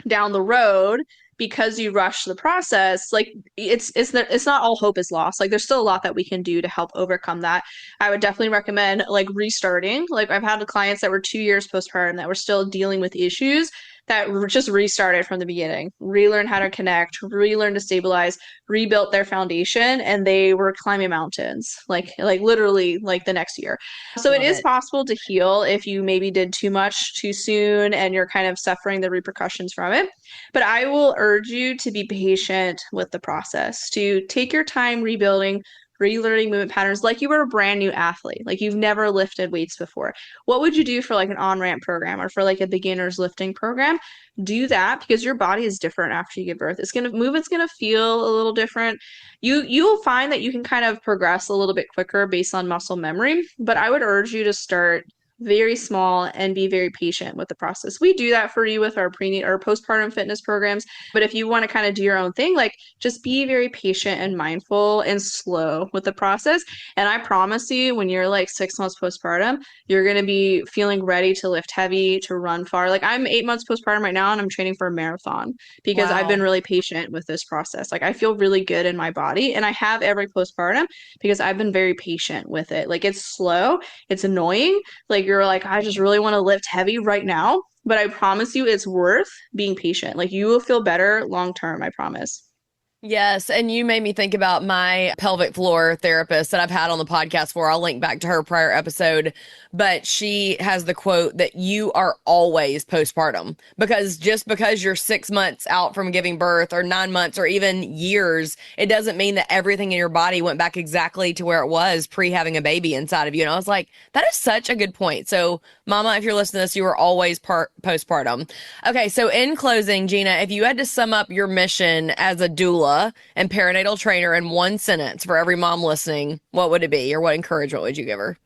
down the road because you rush the process, like it's not all hope is lost. Like there's still a lot that we can do to help overcome that. I would definitely recommend like restarting. Like I've had clients that were 2 years postpartum that were still dealing with issues that just restarted from the beginning, relearn how to connect, relearn to stabilize, rebuilt their foundation, and they were climbing mountains, like literally like the next year. So it Love is it. possible to heal if you maybe did too much too soon and you're kind of suffering the repercussions from it. But I will urge you to be patient with the process, to take your time rebuilding, relearning movement patterns like you were a brand new athlete, like you've never lifted weights before. What would you do for like an on-ramp program or for like a beginner's lifting program? Do that because your body is different after you give birth. Movement's gonna feel a little different. You'll find that you can kind of progress a little bit quicker based on muscle memory, but I would urge you to start very small and be very patient with the process. We do that for you with our prenatal or postpartum fitness programs. But if you want to kind of do your own thing, like just be very patient and mindful and slow with the process. And I promise you, when you're like 6 months postpartum, you're going to be feeling ready to lift heavy, to run far. Like I'm 8 months postpartum right now and I'm training for a marathon because I've been Wow. really patient with this process. Like I feel really good in my body and I have every postpartum because I've been very patient with it. Like it's slow, it's annoying, like you're like, I just really want to lift heavy right now. But I promise you it's worth being patient. Like you will feel better long term, I promise. Yes, and you made me think about my pelvic floor therapist that I've had on the podcast for. I'll link back to her prior episode, but she has the quote that you are always postpartum because just because you're 6 months out from giving birth or 9 months or even years, it doesn't mean that everything in your body went back exactly to where it was pre having a baby inside of you. And I was like, that is such a good point. So, Mama, if you're listening to this, you are always postpartum. Okay, so in closing, Gina, if you had to sum up your mission as a doula and perinatal trainer in one sentence for every mom listening, what would it be or what encouragement would you give her?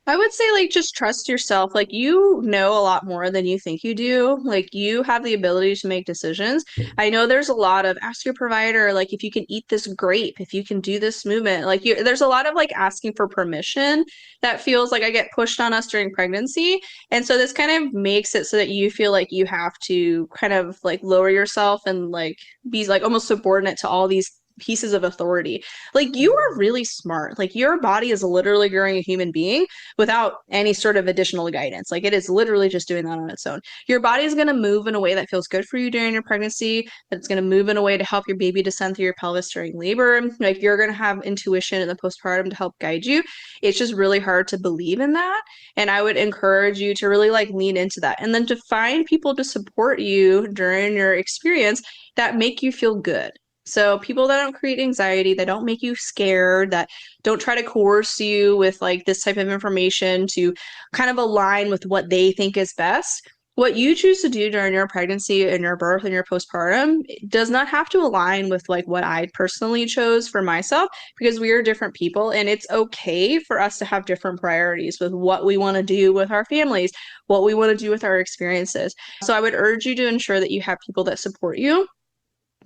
I would say, like, just trust yourself. Like, you know a lot more than you think you do. Like, you have the ability to make decisions. I know there's a lot of ask your provider, like, if you can eat this grape, if you can do this movement. Like, there's a lot of like asking for permission that feels like I get pushed on us during pregnancy. And so this kind of makes it so that you feel like you have to kind of like lower yourself and like be like almost subordinate to all these pieces of authority. Like you are really smart. Like your body is literally growing a human being without any sort of additional guidance. Like it is literally just doing that on its own. Your body is going to move in a way that feels good for you during your pregnancy, that it's going to move in a way to help your baby descend through your pelvis during labor. Like you're going to have intuition in the postpartum to help guide you. It's just really hard to believe in that. And I would encourage you to really like lean into that and then to find people to support you during your experience that make you feel good. So people that don't create anxiety, that don't make you scared, that don't try to coerce you with like this type of information to kind of align with what they think is best. What you choose to do during your pregnancy and your birth and your postpartum does not have to align with like what I personally chose for myself because we are different people and it's okay for us to have different priorities with what we want to do with our families, what we want to do with our experiences. So I would urge you to ensure that you have people that support you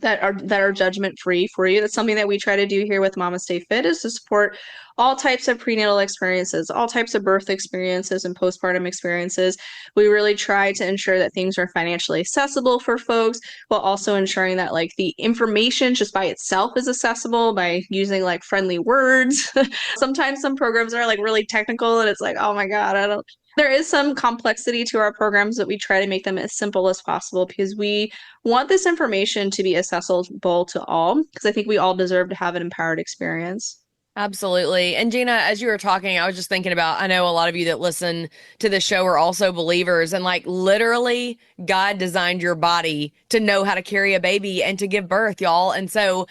that are judgment free for you. That's something that we try to do here with Mamaste Fit is to support all types of prenatal experiences, all types of birth experiences and postpartum experiences. We really try to ensure that things are financially accessible for folks while also ensuring that like the information just by itself is accessible by using like friendly words. Sometimes some programs are like really technical and it's like, oh my God, I don't there is some complexity to our programs, but we try to make them as simple as possible because we want this information to be accessible to all because I think we all deserve to have an empowered experience. Absolutely. And Gina, as you were talking, I was just thinking about, I know a lot of you that listen to the show are also believers and like literally God designed your body to know how to carry a baby and to give birth, y'all. And so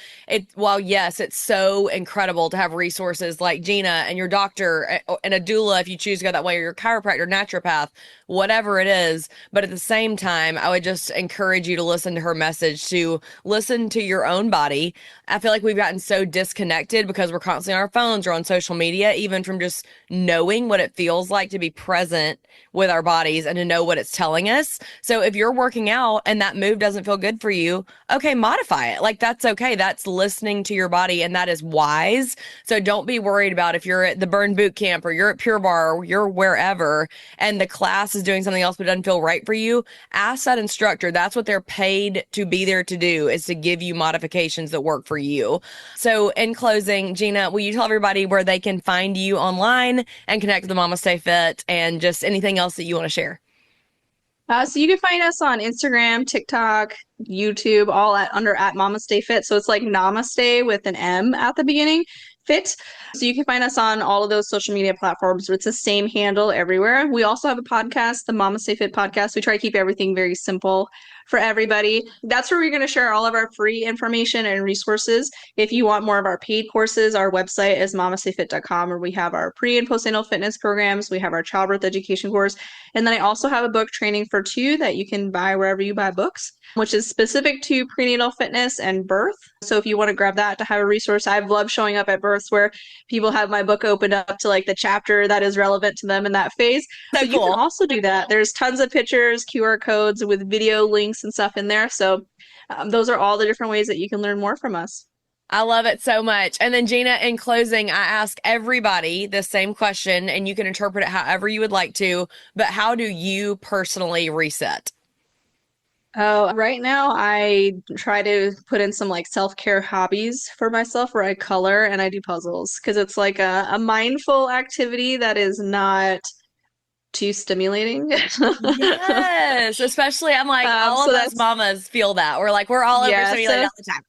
while yes, it's so incredible to have resources like Gina and your doctor and a doula, if you choose to go that way, or your chiropractor, naturopath, whatever it is. But at the same time, I would just encourage you to listen to her message, to listen to your own body. I feel like we've gotten so disconnected because we're constantly on our phones or on social media, even from just knowing what it feels like to be present with our bodies and to know what it's telling us. So if you're working out and that move doesn't feel good for you, okay, modify it. Like that's okay. That's listening to your body and that is wise. So don't be worried about if you're at the Burn Boot Camp or you're at Pure Barre or you're wherever and the class is doing something else but it doesn't feel right for you. Ask that instructor. That's what they're paid to be there to do, is to give you modifications that work for you. So in closing, Gina, will you tell everybody where they can find you online and connect with the Mamaste Fit and just anything else that you want to share? So you can find us on Instagram, TikTok, YouTube, all under at Mamaste Fit. So it's like Namaste with an M at the beginning, Fit. So you can find us on all of those social media platforms. It's the same handle everywhere. We also have a podcast, the Mamaste Fit podcast. We try to keep everything very simple for everybody. That's where we're going to share all of our free information and resources. If you want more of our paid courses, our website is mamastefit.com, where we have our pre and postnatal fitness programs. We have our childbirth education course. And then I also have a book training for two that you can buy wherever you buy books, which is specific to prenatal fitness and birth. So if you want to grab that to have a resource, I've loved showing up at births where people have my book opened up to like the chapter that is relevant to them in that phase. So you can also do that. There's tons of pictures, QR codes with video links and stuff in there. So those are all the different ways that you can learn more from us. I love it so much. And then Gina, in closing, I ask everybody the same question and you can interpret it however you would like to, but how do you personally reset? Oh, right now I try to put in some like self-care hobbies for myself where I color and I do puzzles because it's like a mindful activity that is not too stimulating. Yes, especially I'm like all So of us that's mamas feel that. We're all yeah, overstimulated all the time.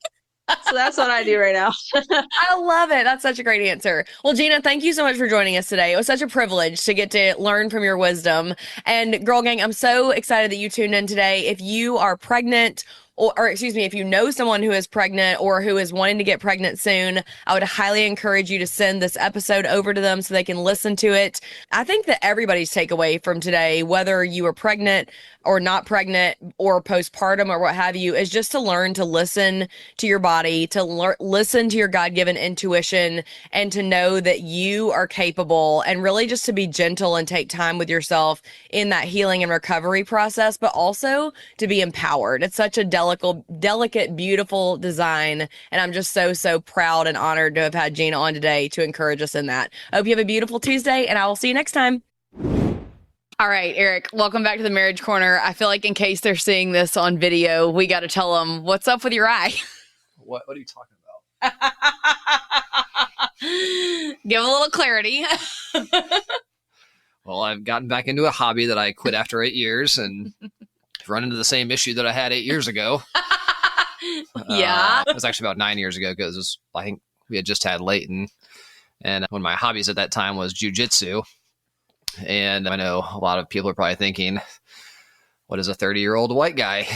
so that's what I do right now. I love it. That's such a great answer. Well, Gina, thank you so much for joining us today. It was such a privilege to get to learn from your wisdom. And Girl Gang, I'm so excited that you tuned in today. If you are pregnant, or excuse me, if you know someone who is pregnant or who is wanting to get pregnant soon, I would highly encourage you to send this episode over to them so they can listen to it. I think that everybody's takeaway from today, whether you are pregnant or not pregnant or postpartum or what have you, is just to learn to listen to your body, to listen to your God-given intuition, and to know that you are capable, and really just to be gentle and take time with yourself in that healing and recovery process, but also to be empowered. It's such a delicate, beautiful design. And I'm just so, so proud and honored to have had Gina on today to encourage us in that. I hope you have a beautiful Tuesday, and I will see you next time. All right, Eric, welcome back to the Marriage Corner. I feel like in case they're seeing this on video, we got to tell them, what's up with your eye? What are you talking about? Give a little clarity. Well, I've gotten back into a hobby that I quit after 8 years and run into the same issue that I had 8 years ago. Yeah. It was actually about 9 years ago because I think we had just had Leighton. And one of my hobbies at that time was jujitsu. And I know a lot of people are probably thinking, what is a 30-year-old white guy?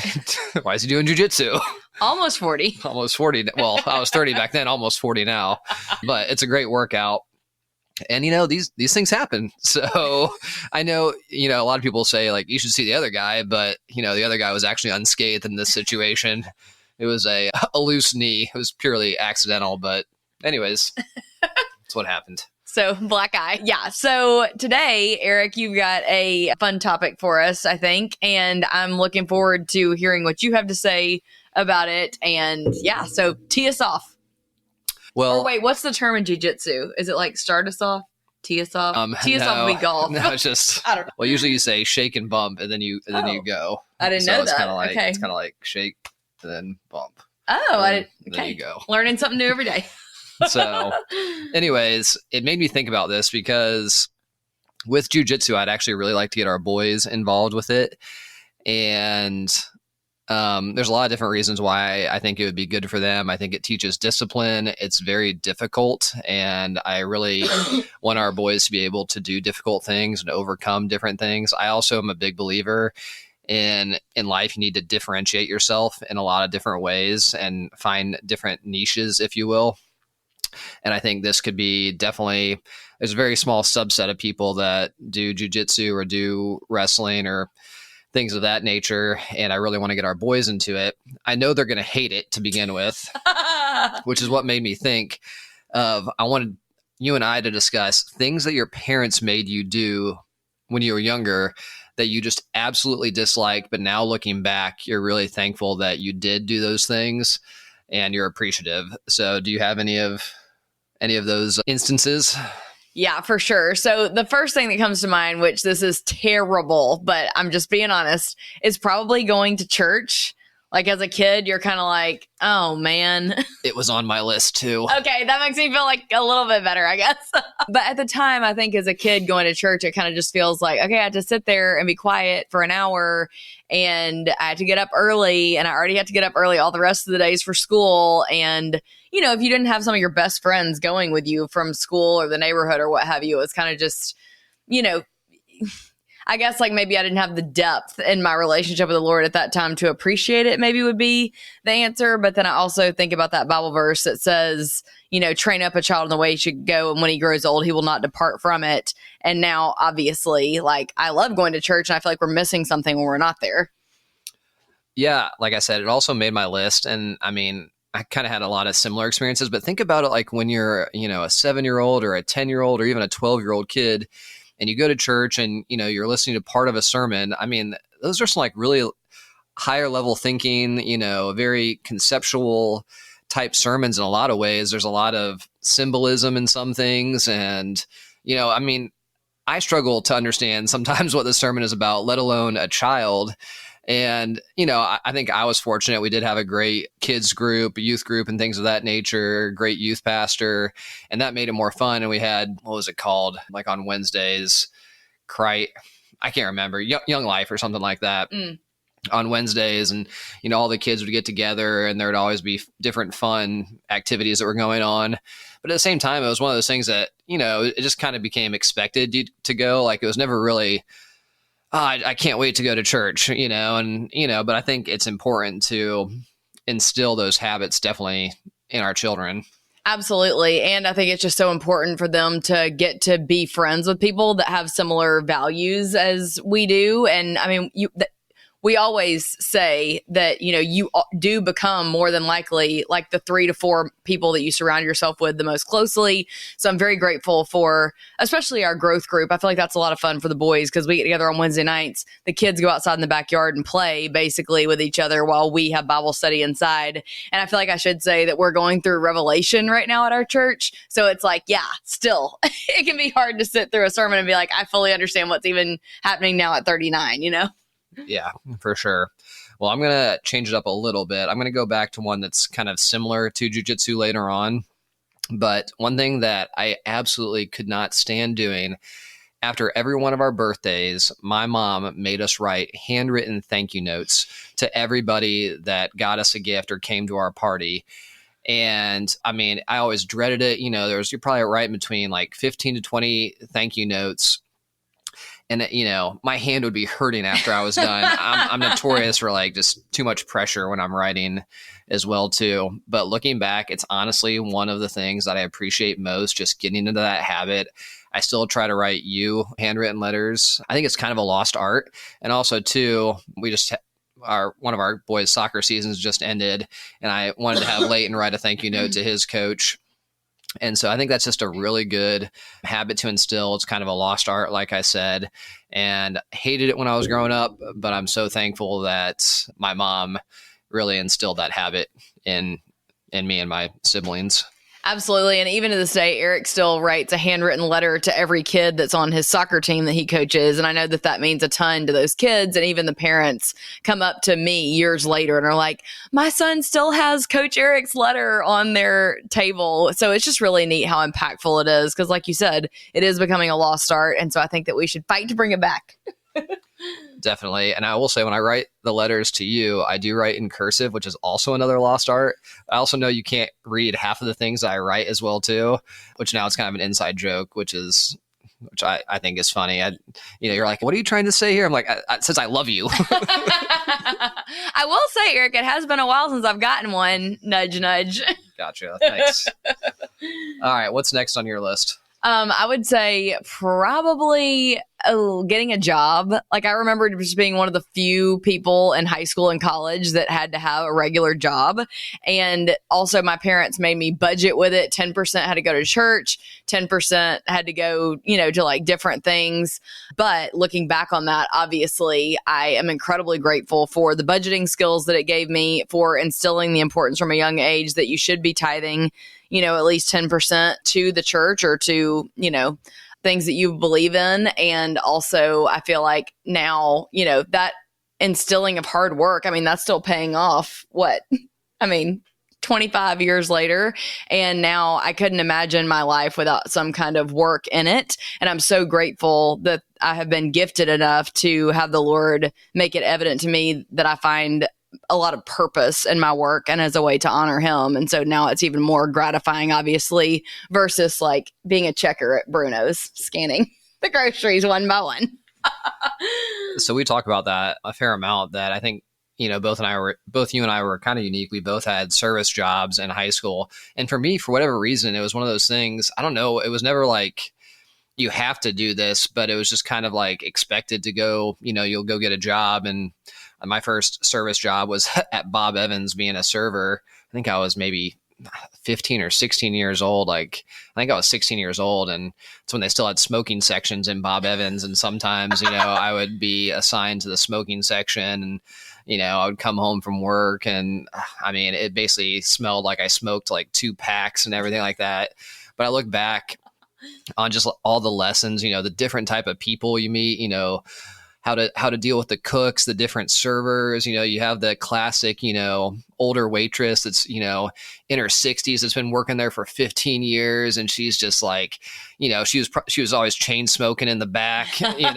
Why is he doing jujitsu? Almost 40. Almost 40. Well, I was 30 back then, almost 40 now. But it's a great workout. And, these things happen. So I know, a lot of people say, like, you should see the other guy. But, the other guy was actually unscathed in this situation. It was a loose knee. It was purely accidental. But anyways, that's what happened. So black eye. Yeah. So today, Eric, you've got a fun topic for us, I think. And I'm looking forward to hearing what you have to say about it. And yeah, so tee us off. Well, or wait, what's the term in jiu-jitsu? Is it like start us off? Tee us off? Tee us off would be golf. No, it's just, I don't know. Well, usually you say shake and bump and then you go. I didn't know it's that. Kind of like, okay. It's kind of like shake and then bump. Oh, I didn't. Okay. Okay. There you go. Learning something new every day. So anyways, it made me think about this because with jujitsu, I'd actually really like to get our boys involved with it. And there's a lot of different reasons why I think it would be good for them. I think it teaches discipline. It's very difficult. And I really want our boys to be able to do difficult things and overcome different things. I also am a big believer in life. You need to differentiate yourself in a lot of different ways and find different niches, if you will. And I think this could be definitely, there's a very small subset of people that do jujitsu or do wrestling or things of that nature. And I really want to get our boys into it. I know they're going to hate it to begin with, which is what made me think of, I wanted you and I to discuss things that your parents made you do when you were younger that you just absolutely disliked. But now looking back, you're really thankful that you did do those things and you're appreciative. So do you have any of those instances? Yeah, for sure. So the first thing that comes to mind, which this is terrible, but I'm just being honest, is probably going to church. Like as a kid, you're kind of like, oh man. It was on my list too. Okay, that makes me feel like a little bit better, I guess. But at the time, I think as a kid going to church, it kind of just feels like, okay, I had to sit there and be quiet for an hour and I had to get up early and I already had to get up early all the rest of the days for school. And, if you didn't have some of your best friends going with you from school or the neighborhood or what have you, it was kind of just, I guess like maybe I didn't have the depth in my relationship with the Lord at that time to appreciate it, maybe would be the answer. But then I also think about that Bible verse that says, train up a child in the way he should go. And when he grows old, he will not depart from it. And now, obviously, like I love going to church and I feel like we're missing something when we're not there. Yeah. Like I said, it also made my list. And I mean, I kind of had a lot of similar experiences, but think about it like when you're, a 7-year-old or a 10-year-old or even a 12-year-old kid, and you go to church and, you're listening to part of a sermon. I mean, those are some like really higher level thinking, very conceptual type sermons in a lot of ways. There's a lot of symbolism in some things. And, I mean, I struggle to understand sometimes what the sermon is about, let alone a child. And, I think I was fortunate. We did have a great kids group, youth group and things of that nature, great youth pastor. And that made it more fun. And we had, what was it called? Like on Wednesdays, I can't remember, Young Life or something like that. On Wednesdays. And, all the kids would get together and there would always be different fun activities that were going on. But at the same time, it was one of those things that, it just kind of became expected to go. Like it was never really, I can't wait to go to church, but I think it's important to instill those habits definitely in our children. Absolutely. And I think it's just so important for them to get to be friends with people that have similar values as we do. And I mean, we always say that, you do become more than likely like the 3 to 4 people that you surround yourself with the most closely. So I'm very grateful for, especially our growth group. I feel like that's a lot of fun for the boys because we get together on Wednesday nights. The kids go outside in the backyard and play basically with each other while we have Bible study inside. And I feel like I should say that we're going through Revelation right now at our church. So it's like, yeah, still, it can be hard to sit through a sermon and be like, I fully understand what's even happening now at 39, Yeah, for sure. Well, I'm going to change it up a little bit. I'm going to go back to one that's kind of similar to jujitsu later on. But one thing that I absolutely could not stand doing, after every one of our birthdays, my mom made us write handwritten thank you notes to everybody that got us a gift or came to our party. And I mean, I always dreaded it. You're probably right between like 15 to 20 thank you notes. And, my hand would be hurting after I was done. I'm notorious for like just too much pressure when I'm writing as well too. But looking back, it's honestly one of the things that I appreciate most, just getting into that habit. I still try to write you handwritten letters. I think it's kind of a lost art. And also too, we just one of our boys' soccer seasons just ended, and I wanted to have Leighton write a thank you note to his coach. And so I think that's just a really good habit to instill. It's kind of a lost art, like I said, and hated it when I was growing up, but I'm so thankful that my mom really instilled that habit in me and my siblings. Absolutely. And even to this day, Eric still writes a handwritten letter to every kid that's on his soccer team that he coaches. And I know that means a ton to those kids. And even the parents come up to me years later and are like, my son still has Coach Eric's letter on their table. So it's just really neat how impactful it is. Because like you said, it is becoming a lost art. And so I think that we should fight to bring it back. Definitely. And I will say, when I write the letters to you, I do write in cursive, which is also another lost art. I also know you can't read half of the things I write as well too, which now it's kind of an inside joke, which I think is funny. You're like, what are you trying to say here? I'm like, it says I love you. I will say, Eric, it has been a while since I've gotten one. Nudge, nudge. Gotcha. Thanks. All right. What's next on your list? I would say probably getting a job. Like, I remember just being one of the few people in high school and college that had to have a regular job. And also my parents made me budget with it. 10% had to go to church, 10% had to go, to like different things. But looking back on that, obviously, I am incredibly grateful for the budgeting skills that it gave me, for instilling the importance from a young age that you should be tithing, at least 10% to the church or to, things that you believe in. And also I feel like now, that instilling of hard work, that's still paying off. 25 years later. And now I couldn't imagine my life without some kind of work in it. And I'm so grateful that I have been gifted enough to have the Lord make it evident to me that I find a lot of purpose in my work and as a way to honor him. And so now it's even more gratifying, obviously, versus like being a checker at Bruno's, scanning the groceries one by one. So we talk about that a fair amount, that I think, both you and I were kind of unique. We both had service jobs in high school. And for me, for whatever reason, it was one of those things, I don't know, it was never like, you have to do this, but it was just kind of like expected to go, you'll go get a job. And my first service job was at Bob Evans being a server. I think I was maybe 15 or 16 years old. I think I was 16 years old, and it's when they still had smoking sections in Bob Evans. And sometimes, I would be assigned to the smoking section, and, I would come home from work, and it basically smelled like I smoked like 2 packs and everything like that. But I look back on just all the lessons, the different type of people you meet, how to deal with the cooks, the different servers. You have the classic, older waitress that's, in her 60s, that's been working there for 15 years. And she's just like, she was always chain smoking in the back, had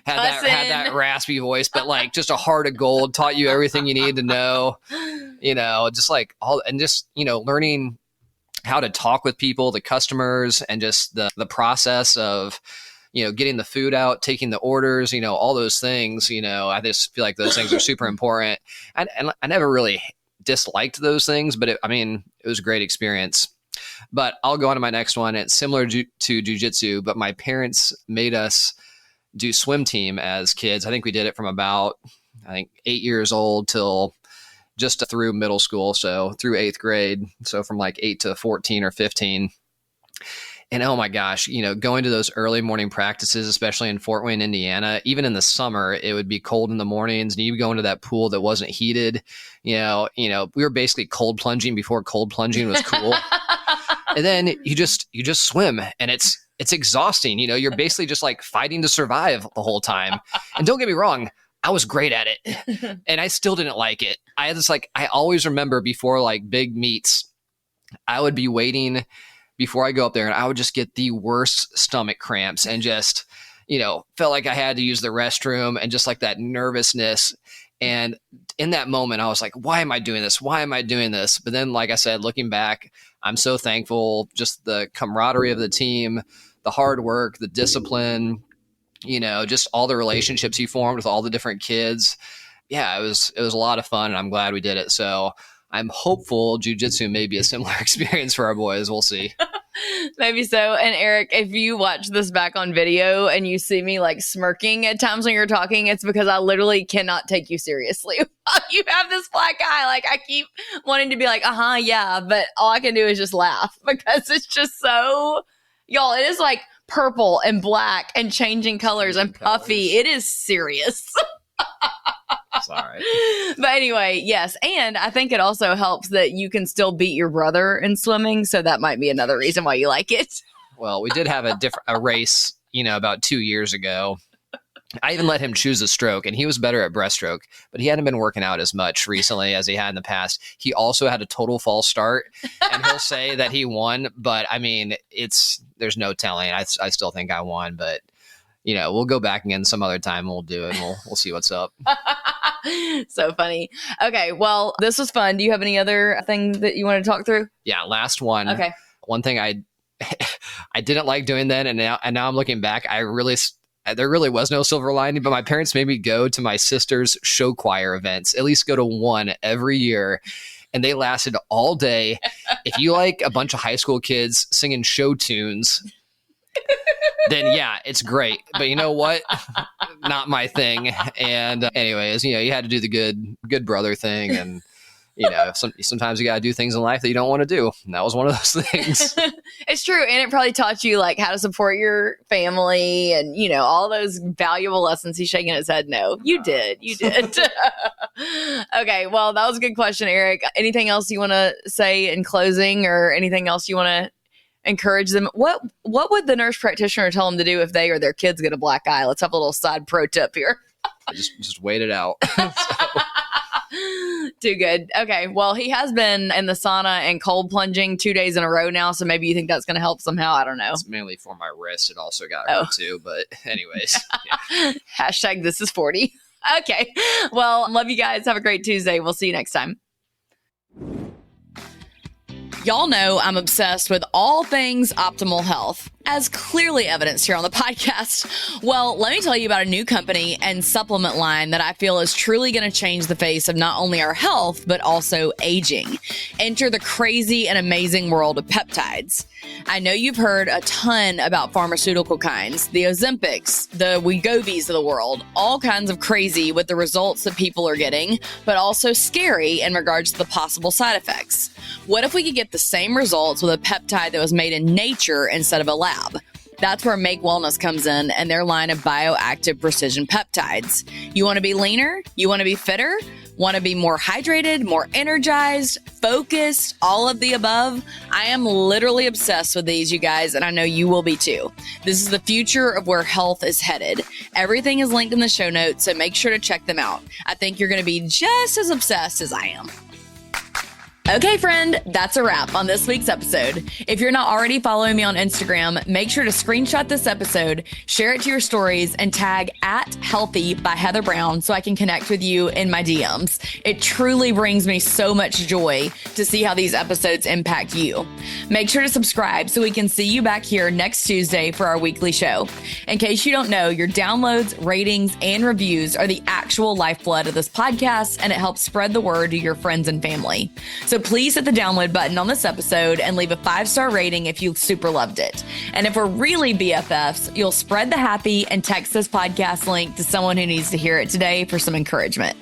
that raspy voice, but like just a heart of gold, taught you everything you need to know, just like all, and just, learning how to talk with people, the customers, and just the process of, getting the food out, taking the orders, all those things, I just feel like those things are super important. And I never really disliked those things, but it was a great experience. But I'll go on to my next one. It's similar to jujitsu, but my parents made us do swim team as kids. I think we did it from about, 8 years old till just through middle school. So through 8th grade. So from like 8 to 14 or 15. And oh my gosh, going to those early morning practices, especially in Fort Wayne, Indiana, even in the summer, it would be cold in the mornings, and you would go into that pool that wasn't heated. We were basically cold plunging before cold plunging was cool. And then you just swim, and it's exhausting. You're basically just like fighting to survive the whole time. And don't get me wrong, I was great at it, and I still didn't like it. I always remember before like big meets, I would be waiting before I go up there, and I would just get the worst stomach cramps and just, felt like I had to use the restroom, and just like that nervousness. And in that moment, I was like, why am I doing this? Why am I doing this? But then, like I said, looking back, I'm so thankful, just the camaraderie of the team, the hard work, the discipline, just all the relationships he formed with all the different kids. Yeah, it was a lot of fun, and I'm glad we did it. So I'm hopeful jiu-jitsu may be a similar experience for our boys. We'll see. Maybe so. And Eric, if you watch this back on video and you see me like smirking at times when you're talking, it's because I literally cannot take you seriously. You have this black eye. Like I keep wanting to be like, yeah. But all I can do is just laugh because it's just so, y'all, it is like purple and black and changing colors and puffy. It is serious. Sorry. But anyway, yes. And I think it also helps that you can still beat your brother in swimming. So that might be another reason why you like it. Well, we did have a race, about 2 years ago. I even let him choose a stroke, and he was better at breaststroke, but he hadn't been working out as much recently as he had in the past. He also had a total false start, and he'll say that he won, but I mean, there's no telling. I still think I won, but we'll go back again some other time. We'll do it. And we'll see what's up. So funny. Okay. Well, this was fun. Do you have any other thing that you want to talk through? Yeah. Last one. Okay. One thing I didn't like doing then. And now I'm looking back, there really was no silver lining, but my parents made me go to my sister's show choir events, at least go to one every year. And they lasted all day. If you like a bunch of high school kids singing show tunes, then yeah, it's great. But you know what? Not my thing. And anyways, you had to do the good brother thing. And, sometimes you got to do things in life that you don't want to do. And that was one of those things. It's true. And it probably taught you like how to support your family and, all those valuable lessons. He's shaking his head. No, you did. Okay. Well, that was a good question, Eric. Anything else you want to say in closing or anything else you want to encourage them? What would the nurse practitioner tell them to do if they or their kids get a black eye? Let's have a little side pro tip here. just wait it out. Too good. Okay. Well, he has been in the sauna and cold plunging 2 days in a row now. So maybe you think that's going to help somehow. I don't know. It's mainly for my wrist. It also got hurt too. But anyways. Yeah. Hashtag this is 40. Okay. Well, love you guys. Have a great Tuesday. We'll see you next time. Y'all know I'm obsessed with all things optimal health, as clearly evidenced here on the podcast. Well, let me tell you about a new company and supplement line that I feel is truly going to change the face of not only our health, but also aging. Enter the crazy and amazing world of peptides. I know you've heard a ton about pharmaceutical kinds, the Ozempics, the Wegovy's of the world, all kinds of crazy with the results that people are getting, but also scary in regards to the possible side effects. What if we could get the same results with a peptide that was made in nature instead of a lab? That's where Make Wellness comes in and their line of bioactive precision peptides. You want to be leaner? You want to be fitter? Want to be more hydrated, more energized, focused, all of the above? I am literally obsessed with these, you guys, and I know you will be too. This is the future of where health is headed. Everything is linked in the show notes, so make sure to check them out. I think you're going to be just as obsessed as I am. Okay, friend, that's a wrap on this week's episode. If you're not already following me on Instagram, make sure to screenshot this episode, share it to your stories, and tag @Healthy by Heather Brown so I can connect with you in my DMs. It truly brings me so much joy to see how these episodes impact you. Make sure to subscribe so we can see you back here next Tuesday for our weekly show. In case you don't know, your downloads, ratings, and reviews are the actual lifeblood of this podcast, and it helps spread the word to your friends and family. So please hit the download button on this episode and leave a 5-star rating if you super loved it. And if we're really BFFs, you'll spread the happy and text this podcast link to someone who needs to hear it today for some encouragement.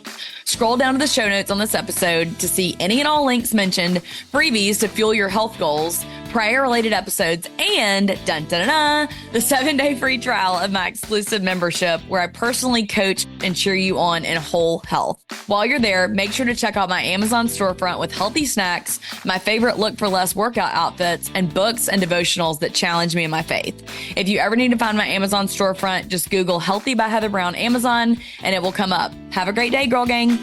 Scroll down to the show notes on this episode to see any and all links mentioned, freebies to fuel your health goals, prior-related episodes, and the 7-day free trial of my exclusive membership where I personally coach and cheer you on in whole health. While you're there, make sure to check out my Amazon storefront with healthy snacks, my favorite look for less workout outfits, and books and devotionals that challenge me in my faith. If you ever need to find my Amazon storefront, just Google Healthy by Heather Brown Amazon and it will come up. Have a great day, girl gang.